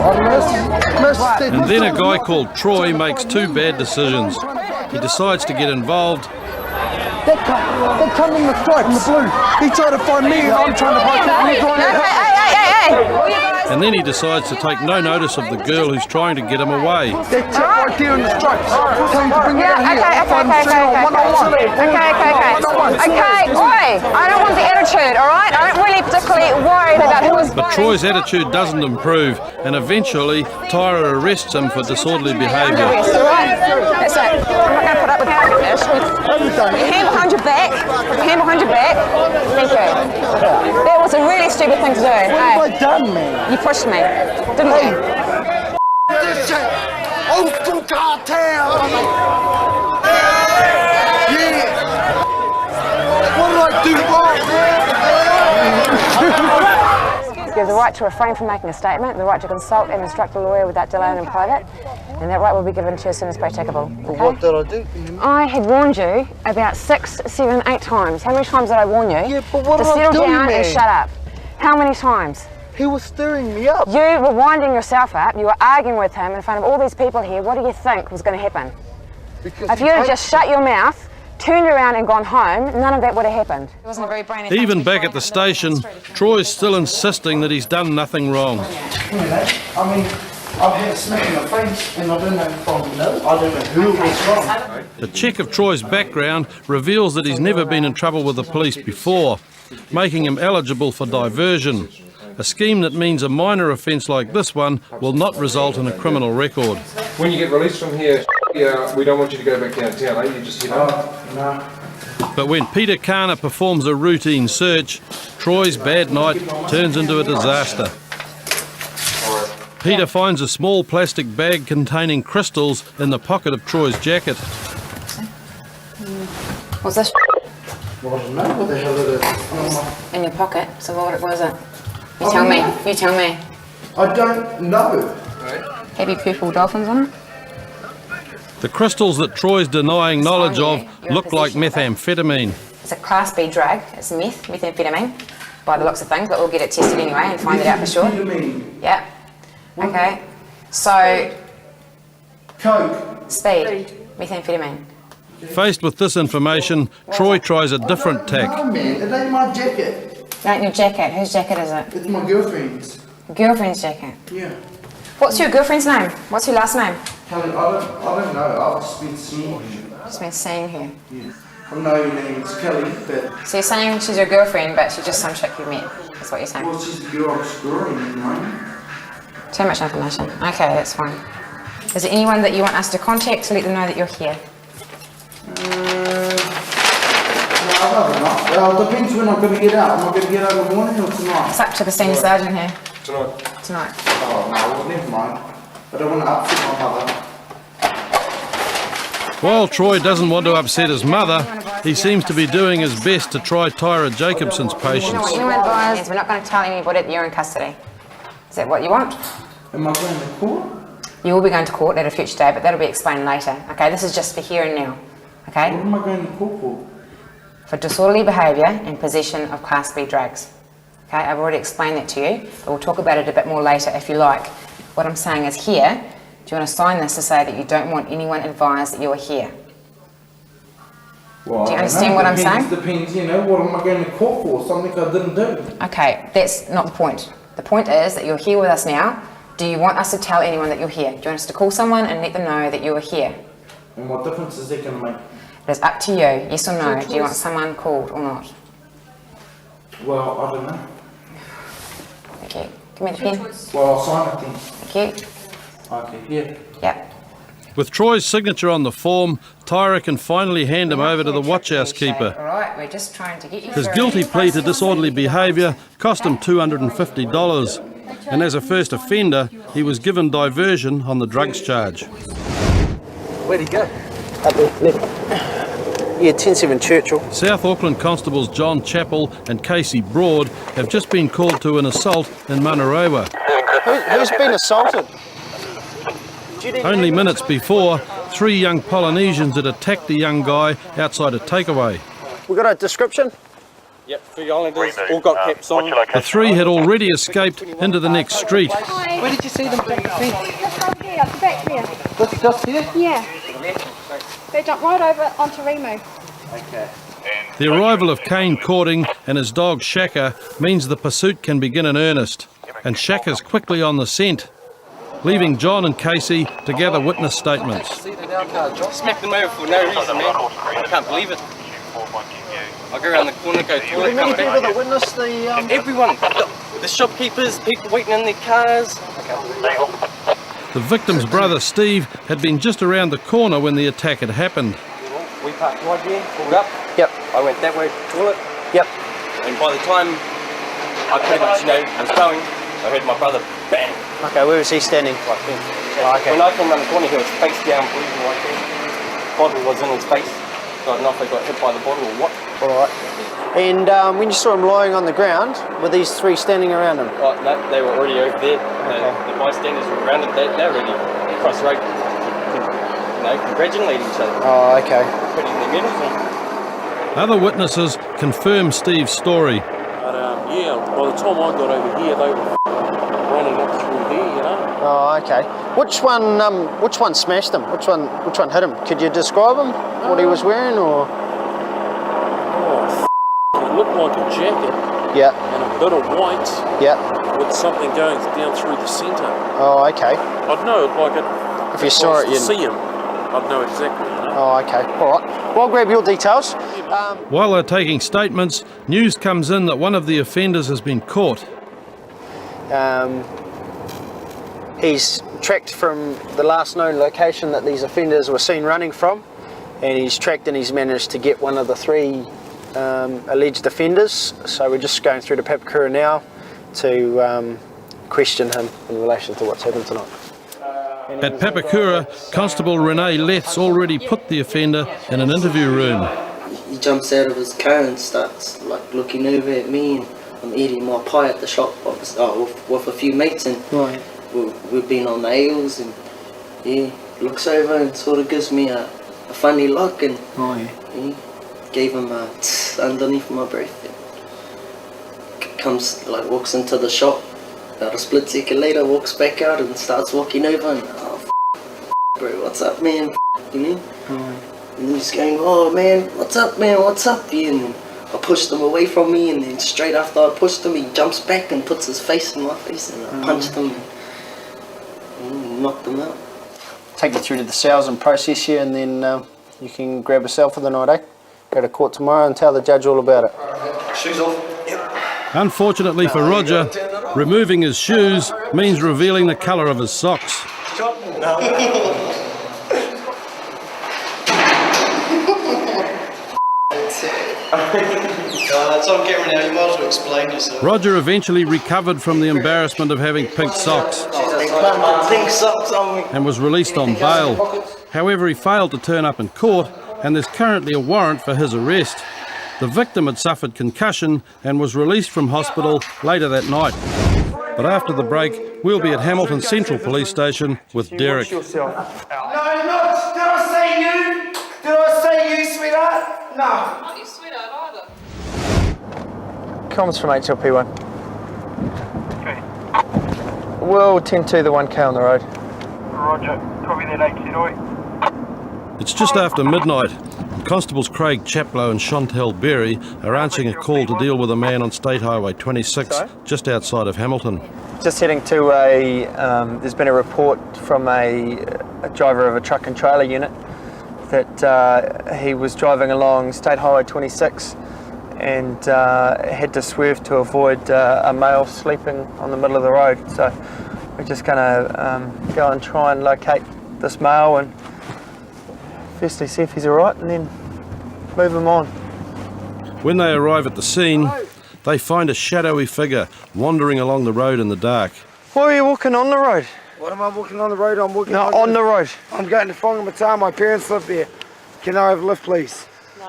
Speaker 27: And then a guy called Troy makes two bad decisions. He decides to get involved.
Speaker 16: They come in the stripes, in the blue. He tried to find me and I'm trying to find him.
Speaker 27: And then he decides to take no notice of the girl who's trying to get him away.
Speaker 16: They're right here in the stripes. Tell him to bring it out here.
Speaker 2: Okay, oi! I don't want the attitude, alright? I'm not really particularly worried about who was...
Speaker 27: But Troy's attitude doesn't improve, and eventually Tyra arrests him for disorderly behaviour.
Speaker 2: That's it. I'm not going to put up with this. Put your hand behind your back. Put your hand behind your back. Thank you. That was a really stupid thing to do.
Speaker 16: What have I done, man?
Speaker 2: You pushed me, didn't you?
Speaker 16: This shit! Old school cartel! Yeah! What did I do wrong,
Speaker 2: You have the right to refrain from making a statement, the right to consult and instruct a lawyer without delay and in private, and that right will be given to you as soon as practicable. Okay?
Speaker 16: What did I do?
Speaker 2: I had warned you about 6, 7, 8 times. How many times did I warn you?
Speaker 16: Yeah, but what
Speaker 2: to
Speaker 16: did I
Speaker 2: settle
Speaker 16: do,
Speaker 2: down
Speaker 16: man?
Speaker 2: and shut up? How many times?
Speaker 16: He was stirring me up.
Speaker 2: You were winding yourself up, you were arguing with him in front of all these people here. What do you think was going to happen?
Speaker 16: Because
Speaker 2: if you had just shut your mouth, turned around and gone home, none of that would have happened. It wasn't a very brainy thing.
Speaker 27: Even back at the station, Troy's still insisting that he's done nothing wrong.
Speaker 16: I mean, I've had a smack in the face and I don't know from I don't know who it was from.
Speaker 27: The check of Troy's background reveals that he's never been in trouble with the police before, making him eligible for diversion. A scheme that means a minor offence like this one will not result in a criminal record.
Speaker 4: When you get released from here, we don't want you to go back downtown, eh? You just hit up.
Speaker 16: No.
Speaker 27: But when Peter Kana performs a routine search, Troy's bad night turns into a disaster. Peter finds a small plastic bag containing crystals in the pocket of Troy's jacket.
Speaker 2: What's this?
Speaker 16: Well, I don't know what the hell it is.
Speaker 2: In your pocket? So what was it? You tell me. You tell me.
Speaker 16: I don't know.
Speaker 2: Heavy purple dolphins on it?
Speaker 27: The crystals that Troy's denying knowledge of look like methamphetamine.
Speaker 2: It's a Class B drug. It's methamphetamine, by the looks of things, but we'll get it tested anyway and find it out for sure. Yeah. Okay. So...
Speaker 16: Coke.
Speaker 2: Speed. Methamphetamine.
Speaker 27: Faced with this information, Troy tries a different tack.
Speaker 16: No, man, it ain't my jacket.
Speaker 2: It ain't your jacket. Whose jacket is it?
Speaker 16: It's my girlfriend's.
Speaker 2: Girlfriend's jacket?
Speaker 16: Yeah.
Speaker 2: What's your girlfriend's name? What's her last name?
Speaker 16: Kelly, I don't know. I've just been seeing her.
Speaker 2: Just been seeing her.
Speaker 16: Yeah. I know your name is Kelly, but...
Speaker 2: So you're saying she's your girlfriend, but she's just some chick you met. That's what you're saying.
Speaker 16: Well, she's the girl I'm screwing, you know?
Speaker 2: Too much information. Okay, that's fine. Is there anyone that you want us to contact to let them know that you're here?
Speaker 16: No, rather not. Well, it depends when I'm going to get out. Am I going to get out in the morning or tonight?
Speaker 2: It's up to the senior sergeant here.
Speaker 16: Tonight.
Speaker 2: Tonight.
Speaker 16: Oh, no, well, never mind. I don't want to upset my mother.
Speaker 27: While Troy doesn't want to upset his mother, he seems to be doing his best to try Tyra Jacobson's patience.
Speaker 2: You advise we're not going to tell anybody that you're in custody. Is that what you want?
Speaker 16: Am I going to court?
Speaker 2: You will be going to court at a future day, but that'll be explained later. Okay, this is just for here and now. Okay?
Speaker 16: What am I going to court for?
Speaker 2: For disorderly behaviour and possession of Class B drugs. Okay, I've already explained that to you, but we'll talk about it a bit more later if you like. What I'm saying is here, do you want to sign this to say that you don't want anyone advised that you are here?
Speaker 16: Well,
Speaker 2: do you understand what I'm saying?
Speaker 16: Depends, you know, what am I going to court for? Something I didn't do.
Speaker 2: Okay, that's not the point. The point is that you're here with us now. Do you want us to tell anyone that you're here? Do you want us to call someone and let them know that you are here?
Speaker 16: And what difference is that going to make?
Speaker 2: It is up to you, yes or no. Do you want someone called or not?
Speaker 16: Well, I don't know.
Speaker 2: Okay, give me the pen.
Speaker 16: Well, I'll sign it then.
Speaker 2: Thank you.
Speaker 16: Okay, yeah.
Speaker 2: Yep.
Speaker 27: With Troy's signature on the form, Tyra can finally hand him over to the watchhouse keeper.
Speaker 2: All right, we're just trying to get you
Speaker 27: His
Speaker 2: through.
Speaker 27: guilty plea to disorderly behaviour cost him $250. and as a first offender, he was given diversion on the drugs charge.
Speaker 16: Where'd he go? Up there, left. Yeah, 107 Churchill.
Speaker 27: South Auckland Constables John Chappell and Casey Broad have just been called to an assault in Manarewa.
Speaker 16: Who's been assaulted?
Speaker 27: Only minutes before, 3 young Polynesians had attacked the young guy outside a takeaway.
Speaker 16: We got a description?
Speaker 3: Yep, 3 Islanders, all got caps on.
Speaker 27: The 3 had already escaped into the next street.
Speaker 16: Where did you see them jump the fence?
Speaker 21: Just over here, at the back there.
Speaker 16: Just here?
Speaker 21: Yeah. They jumped right over onto Remo.
Speaker 16: Okay.
Speaker 27: The arrival of Kane Cording and his dog Shaka means the pursuit can begin in earnest, and Shaka's quickly on the scent, leaving John and Casey to gather witness statements.
Speaker 3: Smacked them over for no reason, man. I can't believe it. I go around the corner, go toilet, come back.
Speaker 16: People that witnessed the...
Speaker 3: Everyone. The shopkeepers, people waiting in their cars.
Speaker 27: The victim's brother Steve had been just around the corner when the attack had happened.
Speaker 3: We parked right there, pulled up.
Speaker 16: Yep.
Speaker 3: I went that way, toilet.
Speaker 16: Yep.
Speaker 3: And by the time I pretty much, was going, I heard my brother bang.
Speaker 16: Okay, where was he standing?
Speaker 3: Right there.
Speaker 16: Oh, okay.
Speaker 3: When I came around the corner, he was face down, breathing right there. Bottle was in his face. So I don't know if I got hit by the bottle or what.
Speaker 16: All right. And when you saw him lying on the ground, were these 3 standing around him?
Speaker 3: Oh, no, they were already over there. The bystanders were around it. They were already across the road, congratulating each other.
Speaker 16: Oh, okay.
Speaker 3: Putting their medals on.
Speaker 27: Other witnesses confirm Steve's story.
Speaker 7: But yeah, by the time I got over here, they were running up through here, you know.
Speaker 16: Oh, okay. Which one smashed him? Which one hit him? Could you describe him? What he was wearing, or?
Speaker 7: It looked like a jacket.
Speaker 16: Yeah.
Speaker 7: And a bit of white.
Speaker 16: Yeah.
Speaker 7: With something going down through the centre.
Speaker 16: Oh, okay.
Speaker 7: I'd know it like it.
Speaker 16: If you saw it,
Speaker 7: you'd see him. I'd know exactly. You know?
Speaker 16: Oh, okay. All right. Well, I'll grab your details.
Speaker 27: While they're taking statements, news comes in that one of the offenders has been caught.
Speaker 16: He's tracked from the last known location that these offenders were seen running from, and he's tracked and he's managed to get one of the 3 alleged offenders. So we're just going through to Papakura now to question him in relation to what's happened tonight.
Speaker 27: At Papakura, Constable Renee Leth's already put the offender in an interview room.
Speaker 10: He jumps out of his car and starts looking over at me, and I'm eating my pie at the shop with a few mates, and
Speaker 16: right.
Speaker 10: we've been on the ales, and yeah, looks over and sort of gives me a funny look, and yeah, gave him a tss underneath my breath. Comes, walks into the shop, about a split second later walks back out and starts walking over, and bro, what's up, man, you know? And he's going, oh man, what's up, yeah, and then I pushed him away from me, and then straight after I pushed him, he jumps back and puts his face in my face, and I punched him and knocked him out.
Speaker 16: Take you through to the cells and process you, and then you can grab a cell for the night, eh? Go to court tomorrow and tell the judge all about it.
Speaker 10: Shoes off.
Speaker 27: Unfortunately for Roger, removing his shoes means revealing the colour of his socks.
Speaker 11: It's on camera now, you might as well explain yourself.
Speaker 27: Roger eventually recovered from the embarrassment of having pink socks
Speaker 10: Pink socks on me.
Speaker 27: and was released on bail. However, he failed to turn up in court, and there's currently a warrant for his arrest. The victim had suffered concussion and was released from hospital later that night. But after the break, we'll be at Hamilton Central Police Station with Derek.
Speaker 21: No, not. Did I say you? Did I say you, sweetheart? No. Not your sweetheart either.
Speaker 16: Comments from HLP1. We'll tend to the 1K on the road.
Speaker 11: Roger. Copy that, HZOI.
Speaker 27: It's just after midnight. Constables Craig Chaplow and Chantel Berry are answering a call to deal with a man on State Highway 26 just outside of Hamilton.
Speaker 16: Just heading to there's been a report from a driver of a truck and trailer unit that he was driving along State Highway 26 and had to swerve to avoid a male sleeping on the middle of the road. So we're just going to go and try and locate this male and firstly see if he's alright and then move him on.
Speaker 27: When they arrive at the scene, they find a shadowy figure wandering along the road in the dark.
Speaker 16: Why are you walking on the road?
Speaker 21: What am I walking on the road? I'm walking
Speaker 16: on the road.
Speaker 21: I'm going to Whangamata. My parents live there. Can I have a lift, please?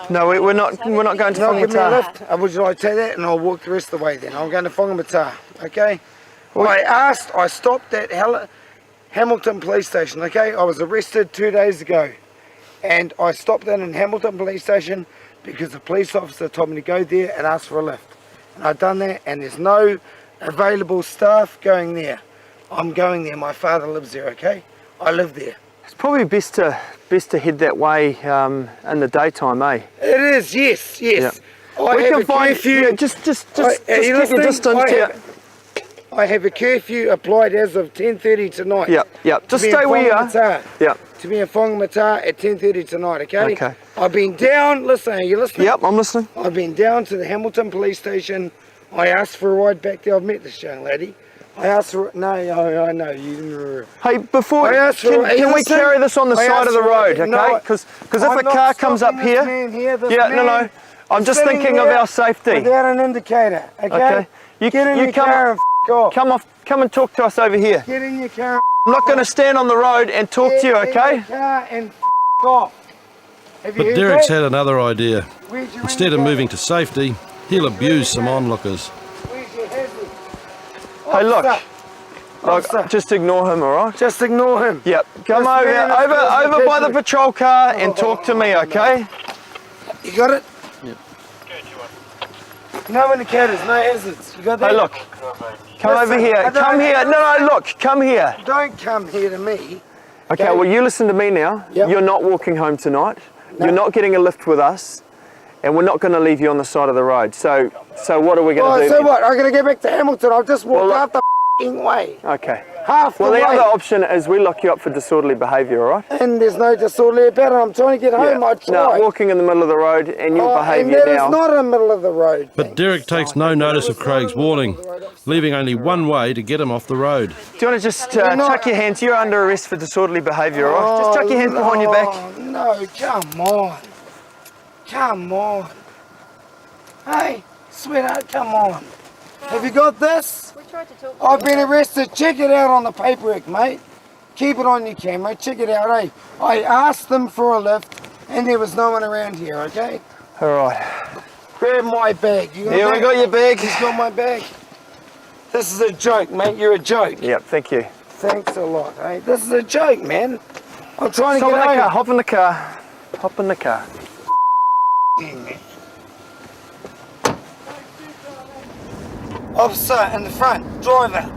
Speaker 16: No, we're not going to
Speaker 21: No, give me a
Speaker 16: Whangamata.
Speaker 21: lift. Would you like to take that? And I'll walk the rest of the way then. I'm going to Whangamata, okay? I stopped at Hamilton Police Station, okay? I was arrested 2 days ago. And I stopped in Hamilton Police Station because the police officer told me to go there and ask for a lift. And I've done that, and there's no available staff going there. I'm going there. My father lives there, okay? I live there.
Speaker 16: It's probably best to head that way in the daytime, eh?
Speaker 21: It is, yes.
Speaker 16: Yeah.
Speaker 21: We can find
Speaker 16: curfew. Just keep your distance here.
Speaker 21: I have a curfew applied as of 10:30 tonight.
Speaker 16: Yep. Just stay where you are. Yep.
Speaker 21: To be in Whangamata at 10:30 tonight, okay?
Speaker 16: Okay.
Speaker 21: I've been down, listen, are you listening?
Speaker 16: Yep, I'm listening.
Speaker 21: I've been down to the Hamilton Police Station. I asked for a ride back there. I've met this young lady. I asked for, no, I know you.
Speaker 16: Hey, before, can we carry this on the side of the road, okay? Because if a car comes up here, no, I'm just thinking of our safety.
Speaker 21: Without an indicator, okay?
Speaker 16: You
Speaker 21: Get in your car and off.
Speaker 16: Come and talk to us over here.
Speaker 21: Get in your car.
Speaker 16: I'm not going to stand on the road and talk to you, okay?
Speaker 21: Get in your car and off. Have you
Speaker 27: But
Speaker 21: heard
Speaker 27: Derek's
Speaker 21: that?
Speaker 27: had another idea. Instead of moving to safety, he'll abuse some onlookers.
Speaker 16: Hey, look, just ignore him, all right?
Speaker 21: Just ignore him.
Speaker 16: Yep. Come over by the patrol car and talk to me, okay?
Speaker 21: You got it? Yep. No indicators, no hazards. You got that?
Speaker 16: Hey, look. Come over here. Come here. No, look. Come here.
Speaker 21: Don't come here to me.
Speaker 16: Okay, well, you listen to me now.
Speaker 21: Yep.
Speaker 16: You're not walking home tonight. No. You're not getting a lift with us. And we're not going to leave you on the side of the road. So what are we going to do?
Speaker 21: So what? I'm going to go back to Hamilton. I've just walked half the f***ing way.
Speaker 16: Okay.
Speaker 21: Half the way.
Speaker 16: Well, the other option is we lock you up for disorderly behaviour, all right?
Speaker 21: And there's no disorderly about it. I'm trying to get home. I tried.
Speaker 16: No, walking in the middle of the road and your behaviour
Speaker 21: and
Speaker 16: now.
Speaker 21: it's not in the middle of the road.
Speaker 27: But Derek takes no notice of Craig's warning, leaving only one way to get him off the road.
Speaker 16: Do you want to just chuck your hands? You're under arrest for disorderly behaviour, all right? Just chuck your hands behind your back.
Speaker 21: No, come on. Come on. Hey, sweetheart, come on. Have you got this? I've been arrested. Check it out on the paperwork, mate. Keep it on your camera. Check it out, eh? I asked them for a lift, and there was no one around here, okay?
Speaker 16: All right.
Speaker 21: Grab my bag. You got
Speaker 16: Yeah, we got your bag.
Speaker 21: He's got my bag. This is a joke, mate. You're a joke.
Speaker 16: Yep, thank you.
Speaker 21: Thanks a lot, eh? This is a joke, man. I'm trying to get home.
Speaker 16: Car. Hop in the car. Hop in the car.
Speaker 21: Officer in the front, driver.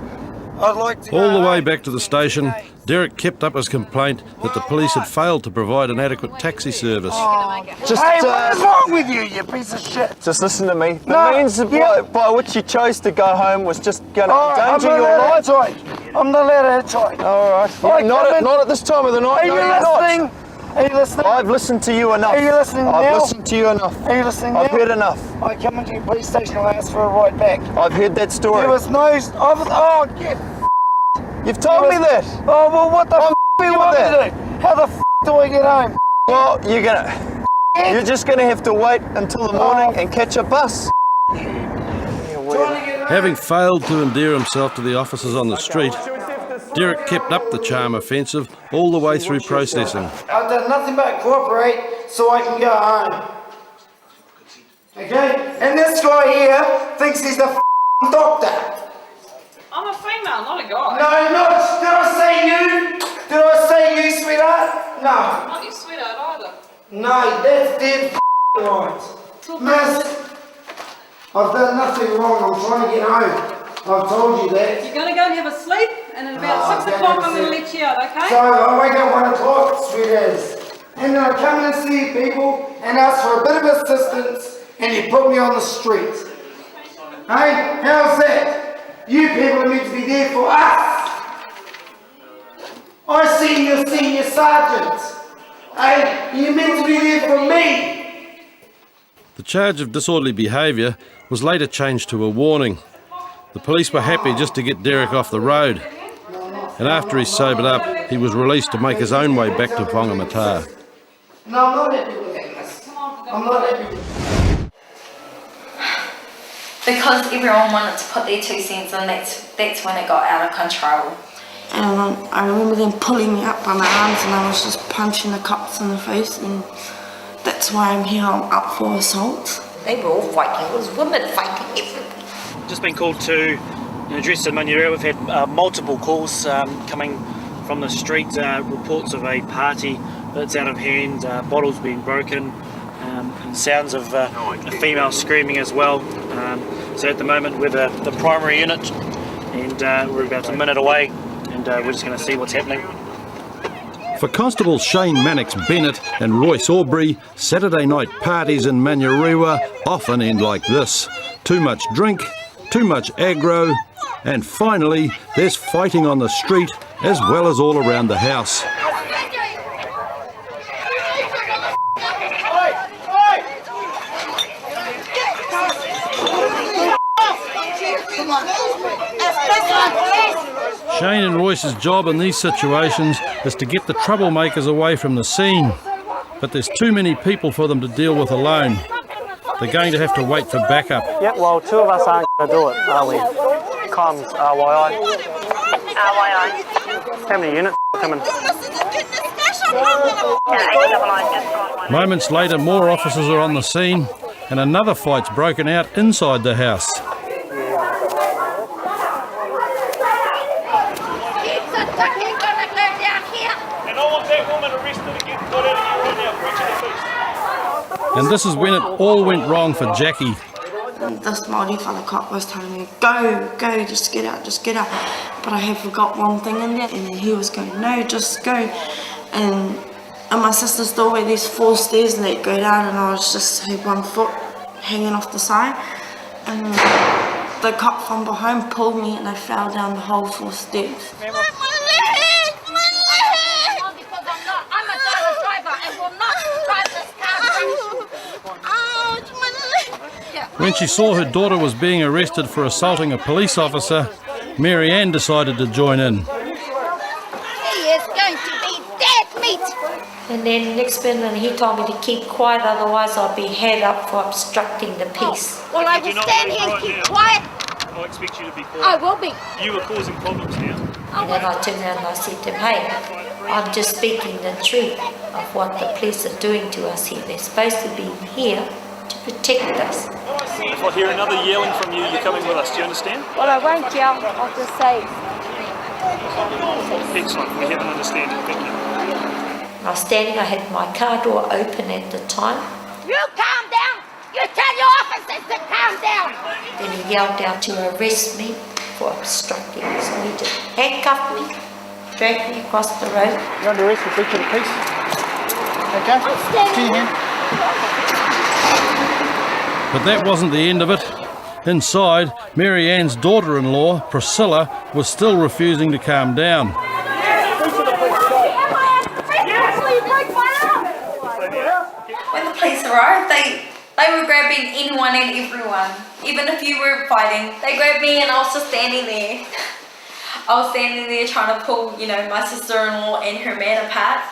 Speaker 21: I'd like to
Speaker 27: All the way back to the station, Derek kept up his complaint that the police had failed to provide an adequate taxi service.
Speaker 21: Hey, what is wrong with you, you piece of shit?
Speaker 16: Just listen to me. The means by which you chose to go home was just going to endanger your life.
Speaker 21: I'm not allowed to hitchhike.
Speaker 16: All right. Not at this time of the night.
Speaker 21: Are you listening? Are you listening?
Speaker 16: I've listened to you enough.
Speaker 21: Are you listening now?
Speaker 16: I've listened to you enough.
Speaker 21: Are you listening now?
Speaker 16: I've heard enough.
Speaker 21: I come into your police station and I asked for a ride back.
Speaker 16: I've heard that story.
Speaker 21: There was no...
Speaker 16: You've told me that.
Speaker 21: Oh, well, what the f*** do you want me to do? How the f*** do I get home?
Speaker 16: Well, you're just gonna have to wait until the morning and catch a bus.
Speaker 27: Having failed to endear himself to the officers on the street, Derek kept up the charm offensive all the way through processing.
Speaker 21: I've done nothing but cooperate so I can go home. Okay? And this guy here thinks he's the f***ing doctor.
Speaker 6: I'm a female, not a guy.
Speaker 21: No, not. Did I say you? Did I say you, sweetheart? No.
Speaker 6: Not your sweetheart either.
Speaker 21: No, that's dead f***ing right. Miss, I've done nothing wrong. I'm trying to get home. I've told you that.
Speaker 6: You're going to go and have a sleep, and at about 6 o'clock I'm going to let you out, okay?
Speaker 21: So I wake up 1 o'clock, sweet as. And then I come in and see people and ask for a bit of assistance, and you put me on the street. Hey, how's that? You people are meant to be there for us. I see your senior sergeants. Hey, you're meant to be there for me.
Speaker 27: The charge of disorderly behaviour was later changed to a warning. The police were happy just to get Derek off the road, and after he sobered up, he was released to make his own way back to Whangamata.
Speaker 21: No, I'm not happy with that, miss. I'm not happy with that.
Speaker 5: Because everyone wanted to put their 2 cents in, that's when it got out of control.
Speaker 10: And I remember them pulling me up by my arms and I was just punching the cops in the face, and that's why I'm here. I'm up for assault.
Speaker 28: They were all fighting. It was women fighting everybody.
Speaker 9: Just been called to an address in Manurewa. We've had multiple calls coming from the street, reports of a party that's out of hand, bottles being broken, and sounds of a female screaming as well. So at the moment we're the primary unit, and we're about a minute away, and we're just going to see what's happening.
Speaker 27: For Constables Shane Mannix Bennett and Royce Aubrey, Saturday night parties in Manurewa often end like this. Too much drink, too much aggro, and finally there's fighting on the street as well as all around the house. Shane and Royce's job in these situations is to get the troublemakers away from the scene, but there's too many people for them to deal with alone. They're going to have to wait for backup.
Speaker 16: Yep, well, 2 of us aren't going to do it, are we? Comms, RYI.
Speaker 5: RYI.
Speaker 16: How many units are coming?
Speaker 27: Moments later, more officers are on the scene, and another fight's broken out inside the house. And this is when it all went wrong for Jackie.
Speaker 10: This Māori fella cop was telling me, go, just get out. But I had forgot one thing in there, and then he was going, no, just go. And in my sister's doorway, there's 4 stairs that go down, and I was just had 1 foot hanging off the side. And the cop from behind pulled me, and I fell down the whole 4 stairs.
Speaker 27: When she saw her daughter was being arrested for assaulting a police officer, Mary Ann decided to join in.
Speaker 28: He is going to be dead meat.
Speaker 5: And then next minute he told me to keep quiet, otherwise I'll be held up for obstructing the peace.
Speaker 28: Well, I will stand here and keep quiet.
Speaker 9: I expect you to be quiet.
Speaker 28: I will be.
Speaker 9: You are causing problems now.
Speaker 5: And then I turned around and I said to him, hey, I'm just speaking the truth of what the police are doing to us here. They're supposed to be here to protect us.
Speaker 9: If I hear another yelling from you, you're coming with us, do you understand?
Speaker 5: Well, I won't yell, I'll just say.
Speaker 9: Excellent, we have an understanding, thank you.
Speaker 5: I was standing, I had my car door open at the time.
Speaker 28: You calm down. You tell your officers to calm down.
Speaker 5: Then he yelled out to arrest me for obstructing. So he just handcuffed me, dragged me across the road.
Speaker 16: You're under arrest for breach of the peace. Okay? See you, man.
Speaker 27: But that wasn't the end of it. Inside, Mary Ann's daughter-in-law, Priscilla, was still refusing to calm down.
Speaker 5: When the police arrived, they were grabbing anyone and everyone. Even if you were fighting, they grabbed me and I was just standing there. I was standing there trying to pull, my sister-in-law and her man apart.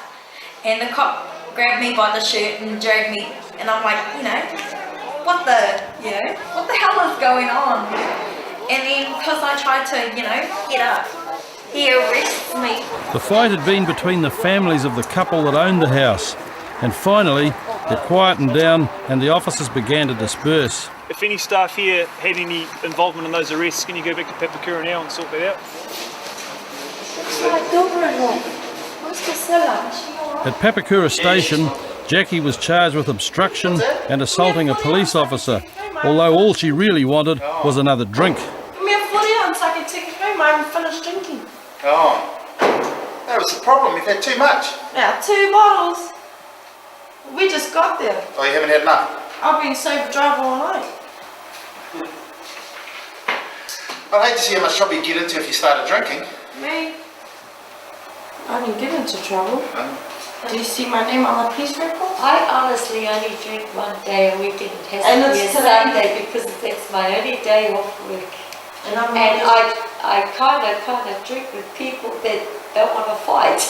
Speaker 5: And the cop grabbed me by the shirt and dragged me. And I'm like, what the hell is going on? And then because I tried to, get up, he arrests me.
Speaker 27: The fight had been between the families of the couple that owned the house, and finally it quietened down and the officers began to disperse.
Speaker 9: If any staff here had any involvement in those arrests, can you go back to Papakura now and sort that out?
Speaker 5: My daughter-in-law, what's Priscilla?
Speaker 27: At Papakura Station, Jackie was charged with obstruction and assaulting a police officer, although all she really wanted was another drink.
Speaker 28: Give me a 40 ounce so I can take it home. I haven't finished drinking.
Speaker 12: Oh, that was the problem. You've had too much.
Speaker 28: Yeah, 2 bottles. We just got there.
Speaker 12: Oh, you haven't had enough?
Speaker 28: I've been sober driver all night.
Speaker 12: I'd hate to see how much trouble you get into if you started drinking.
Speaker 28: Me? I didn't get into trouble. Do you see my name on the police report?
Speaker 5: I honestly only drink 1 day a week and it has
Speaker 28: And
Speaker 5: to be
Speaker 28: it's
Speaker 5: a
Speaker 28: today.
Speaker 5: Sunday because that's my only day off work.
Speaker 28: And
Speaker 5: I kind of drink with people that don't want to fight.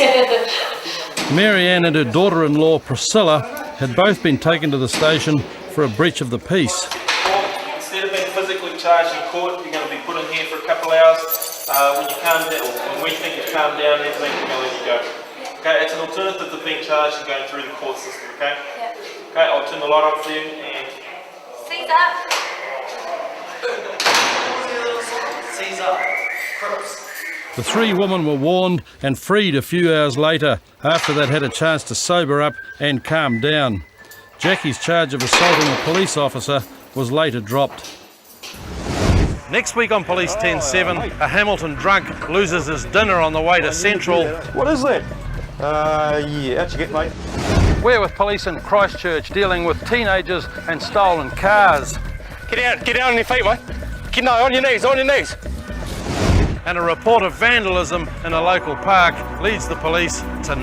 Speaker 27: Mary Ann and her daughter-in-law Priscilla had both been taken to the station for a breach of the peace.
Speaker 9: Instead of being physically
Speaker 27: charged in court. You're going to be put in here for a couple hours. When you calm down, or when we think you've calmed down, then we're going to let you go. Okay, it's an alternative to being charged and going through the court system, okay? Yeah. Okay, I'll turn the light off for you and...
Speaker 5: Seize up.
Speaker 12: Seize up. Crips.
Speaker 27: The three women were warned and freed a few hours later, after they'd had a chance to sober up and calm down. Jackie's charge of assaulting a police officer was later dropped. Next week on Police 10-7, a Hamilton drunk loses his dinner on the way to Central.
Speaker 8: What is that? Yeah, how'd you get, mate?
Speaker 27: We're with police in Christchurch dealing with teenagers and stolen cars.
Speaker 8: Get down on your feet, mate. Get on your knees, on your knees.
Speaker 27: And a report of vandalism in a local park leads the police to